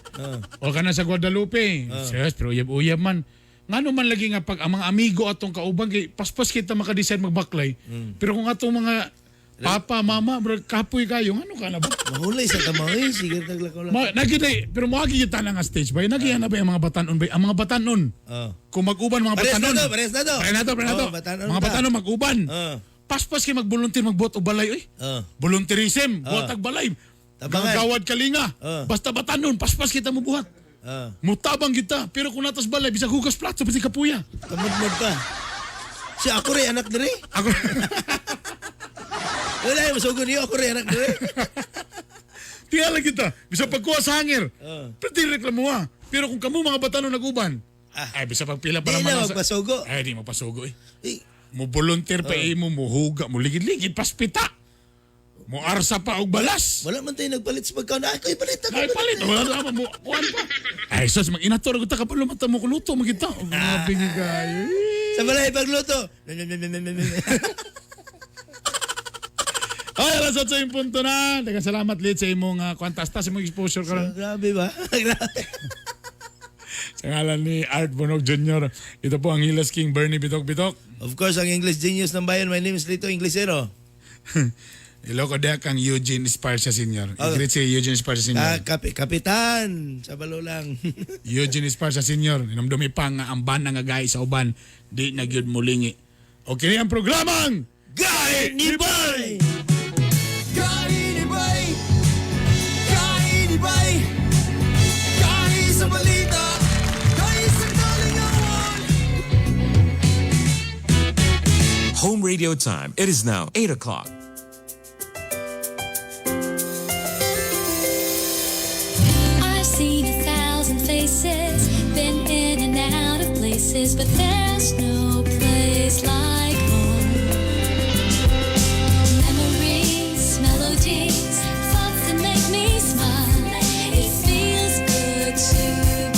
S6: o kana sa Guadalupe yes pero uyab man ngano man lagi nga pag ang mga amigo atong kauban kay paspas kita maka-decide magbaklay pero kung atong mga papa mama bro kapoy kayo ngano kana ba
S7: mahulay sa kamay sige taglakaw
S6: nagitay pero moagi kita na nga stage ba nagiya na ba ang mga batanon ba ang mga batanon kung mag-uban mga batanon
S7: pares na to
S6: mga batanon mag-uban paspas kay mag-volunteer magbuhat og balay oy. Volunteerism, buhat og balay. Gawad kalinga. Basta batanon paspas kita mo buhat. Mutabang kita, pero kung natas balay bisag hugas plato pati kapuya.
S7: Kamudmod pa. Si ako rin anak dire.
S6: Ako.
S7: Wala yung masugod niyo ako rin anak dire.
S6: Tingala kita, bisa pagkuha sa hangir. Pwede reklamo pero kung kamo mga batanon nag-uban, ay bisa pagpila pa naman.
S7: Di na magpasugo.
S6: Ay di magpasugo eh. Mo volunteer pa mo huga mo ligid-ligid paspita mo arsa pa og balas
S7: wala man tayo nagpalit sa pagkaon ay palit
S6: wala naman mo kuan pa ay sus mag-inator gud ta kapalo mata mo kuluto magita mga bigay
S7: sa balay pagluto
S6: ay alas 8 yung punto na daghang salamat lit sa imong kwantasta sa imong exposure karon
S7: grabe ba grabe.
S6: Sa ngalan ni Art Bonog Jr. Ito po ang Hilas King Bernie Bitok-Bitok.
S7: Of course, ang English Genius ng Bayan. My name is Lito Inglesero.
S6: Iloko dek ang Eugene Esparcia Sr. I-greet si Eugene Esparcia Sr.
S7: Kapitan! Sa balo lang.
S6: Eugene Esparcia Sr. Inamdumi pa nga ang ban nga gay sa uban. Di na gyud mulingi. Okay ang programang
S7: Gay ni Bay!
S5: Gay ni Bay! Gay ni Bay! Gay sa balita!
S16: Home radio time. It is now 8 o'clock.
S2: I've seen 1,000 faces, been in and out of places, but there's no place like home. Memories, melodies, thoughts that make me smile. It feels good to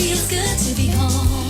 S2: feels good to be home.